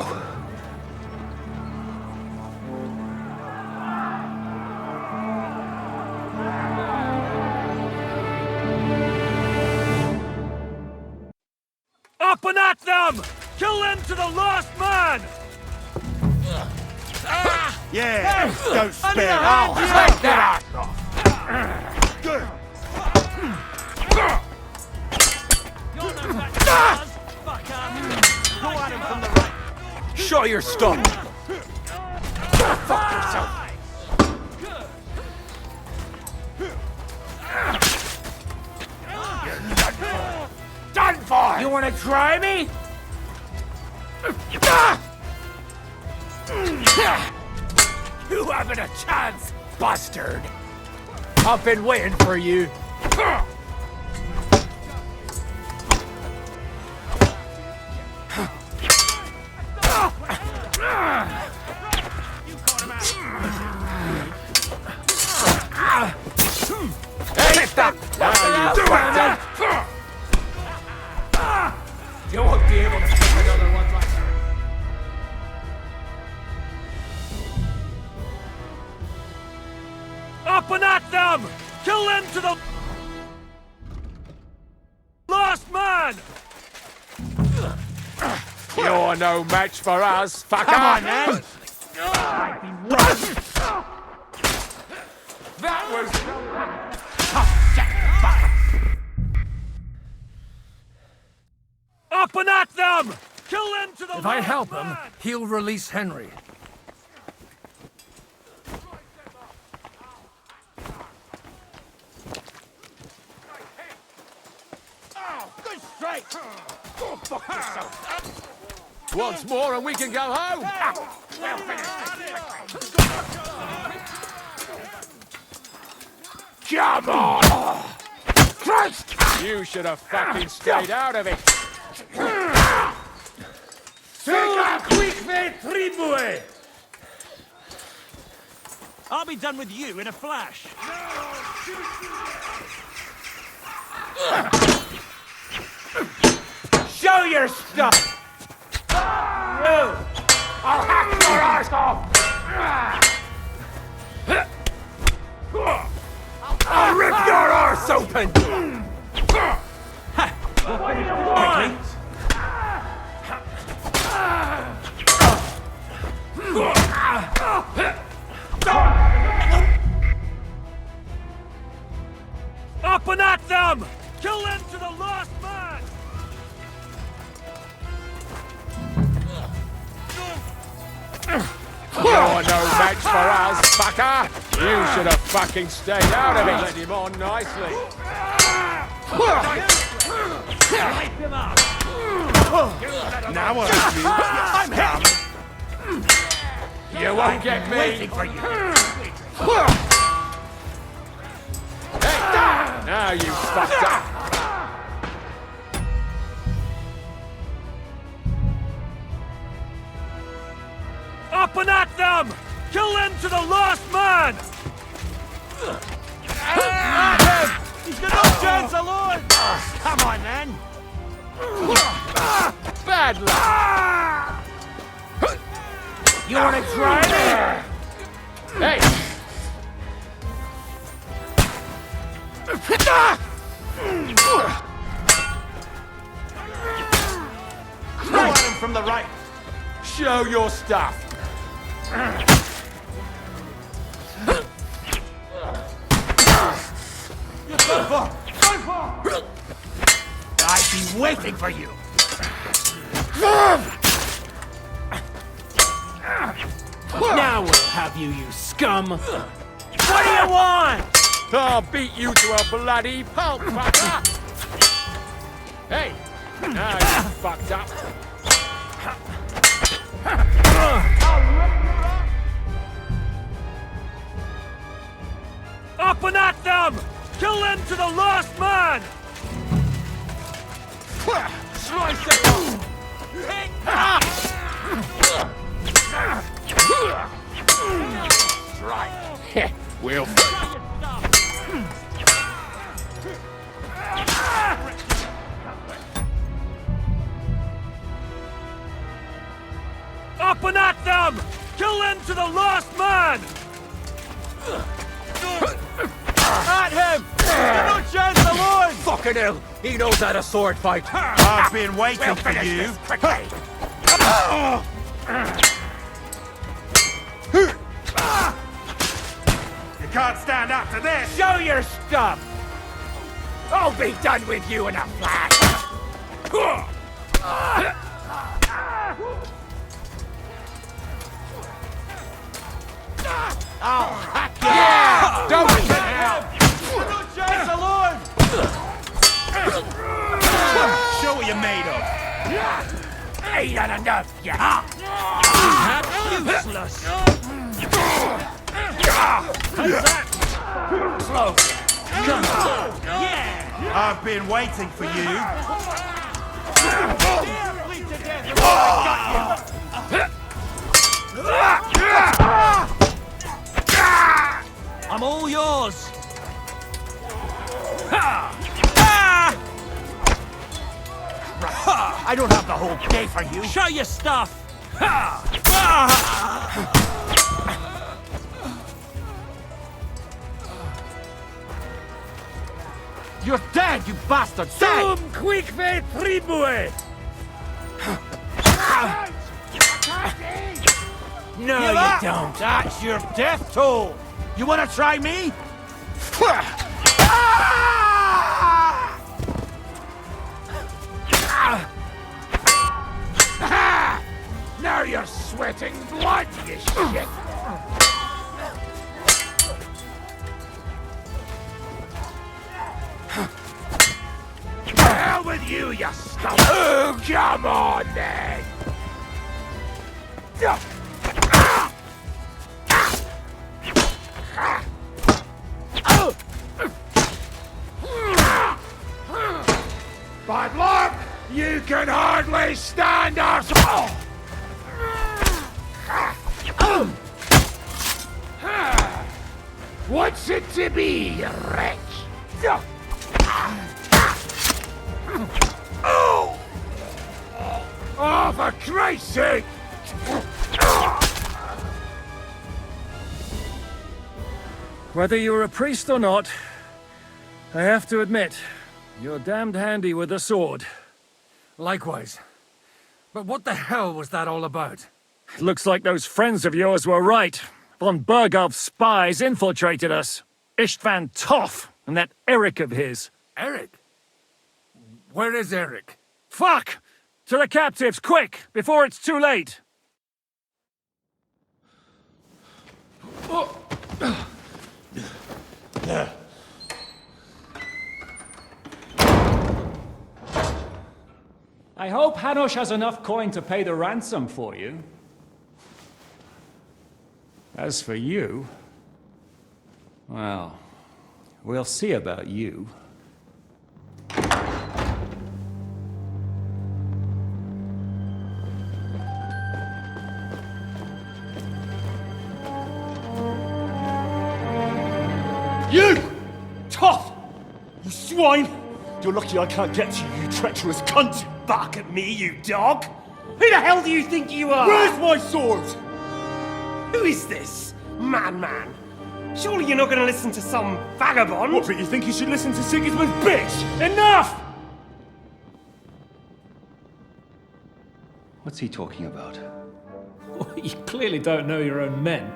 Up and at them! Kill them to the last man! Yeah, don't spare. I'll take that! Good. Go at him from the right. Show your stuff. Fuck yourself. Done for! You want to try me? You haven't a chance, bastard! I've been waiting for you. Hey, stop! You won't be able to Up and at them! Kill them to the last man! You're no match for us, fucker! Come on, then! That was... Up and at them! Kill them to the If I help him, he'll release Henry. Good strike! Go fuck yourself! Once more and we can go home! Well finished! Come on! Christ! You should have fucking stayed out of it! I'll be done with you in a flash. Show your stuff! No! I'll hack your arse off! I'll rip your arse open! Up and at them! Kill them to the last man! You're no match for us, fucker! You should have fucking stayed out of it! Let him on nicely. Wipe him up! Now what? I'm hit! You won't get me! Waiting for you! Hey! Now you fucked up! Up and at them! Kill them to the last man! He's got no chance alone! Come on, then! Bad luck! You wanna try me? Hey! Come at him from the right! Show your stuff! I've been waiting for you! Now we'll have you, you scum! What do you want? I'll beat you to a bloody pulp, fucker! Hey! Now you fucked up! Up and at them! Kill them to the last man! Slice it off! Right. We'll... Up and at them! Kill them to the last man! At him! No chance alone! Fucking hell! He knows how to sword fight! I've been waiting for you. You can't stand up to this. Show your stuff! I'll be done with you in a flash! I'll hack you! Yeah! Don't get out! No chance alone! Show what you're made of. Ain't that enough, ya? Useless! Slow! Come on! Yeah! I've been waiting for you. I'm all yours! I don't have the whole day for you! Show your stuff! You're dead, you bastard! Dead! Quick ve tribue! No, you don't. That's your death toll. You want to try me? Now you're sweating blood, you shit! Hell with you, you scum! Oh, come on, then! Bad luck! You can hardly stand us! What's it to be, you wretch? Oh, for Christ's sake! Whether you're a priest or not, I have to admit, you're damned handy with a sword. Likewise. But what the hell was that all about? It looks like those friends of yours were right. Von Bergov's spies infiltrated us. Istvan Toth and that Eric of his. Eric? Where is Eric? Fuck! To the captives, quick, before it's too late! I hope Hanush has enough coin to pay the ransom for you. As for you, well, we'll see about you. You! Tough! You swine! You're lucky I can't get to you, you treacherous cunt! Bark at me, you dog! Who the hell do you think you are? Where's my sword? Who is this? Man. Surely you're not gonna listen to some vagabond? What, but you think you should listen to Sigismund's bitch? Enough! What's he talking about? Well, you clearly don't know your own men.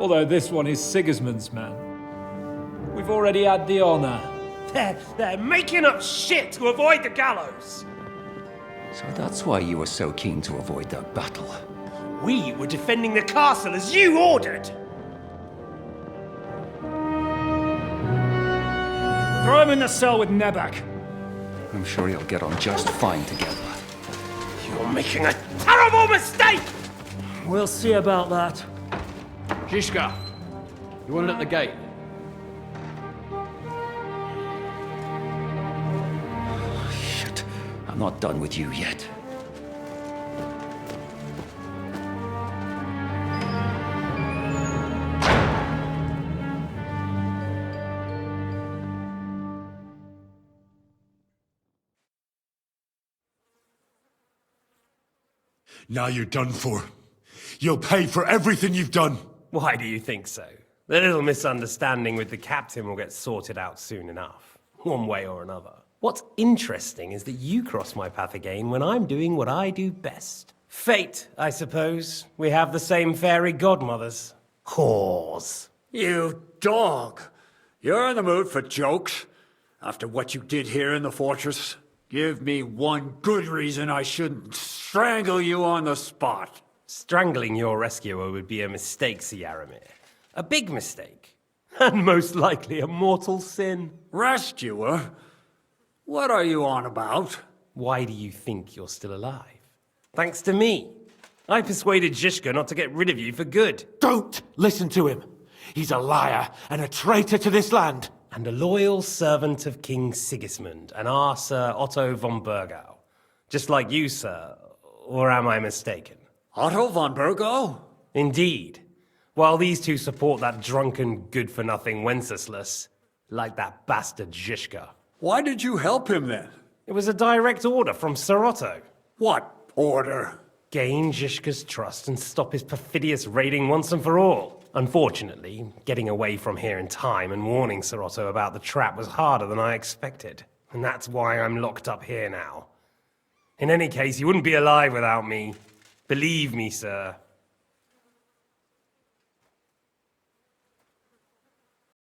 Although this one is Sigismund's man. We've already had the honor. They're making up shit to avoid the gallows! So that's why you were so keen to avoid that battle. We were defending the castle as you ordered! Throw him in the cell with Nebak. I'm sure you'll get on just fine together. You're making a terrible mistake! We'll see about that. Zizka, you want it at the gate? Shit, I'm not done with you yet. Now you're done for. You'll pay for everything you've done. Why do you think so? The little misunderstanding with the captain will get sorted out soon enough, one way or another. What's interesting is that you cross my path again when I'm doing what I do best. Fate, I suppose. We have the same fairy godmothers. Whores. You dog! You're in the mood for jokes? After what you did here in the fortress? Give me one good reason I shouldn't strangle you on the spot. Strangling your rescuer would be a mistake, Sir Yaramir. A big mistake. And most likely a mortal sin. Rescuer? What are you on about? Why do you think you're still alive? Thanks to me. I persuaded Zizka not to get rid of you for good. Don't listen to him. He's a liar and a traitor to this land. And a loyal servant of King Sigismund and our Sir Otto von Bergau. Just like you, sir. Or am I mistaken? Otto von Bergau? Indeed. While these two support that drunken, good-for-nothing Wenceslas, like that bastard Zizka. Why did you help him then? It was a direct order from Sir Otto. What order? Gain Zizka's trust and stop his perfidious raiding once and for all. Unfortunately, getting away from here in time and warning Sir Otto about the trap was harder than I expected, and that's why I'm locked up here now. In any case, you wouldn't be alive without me. Believe me, sir.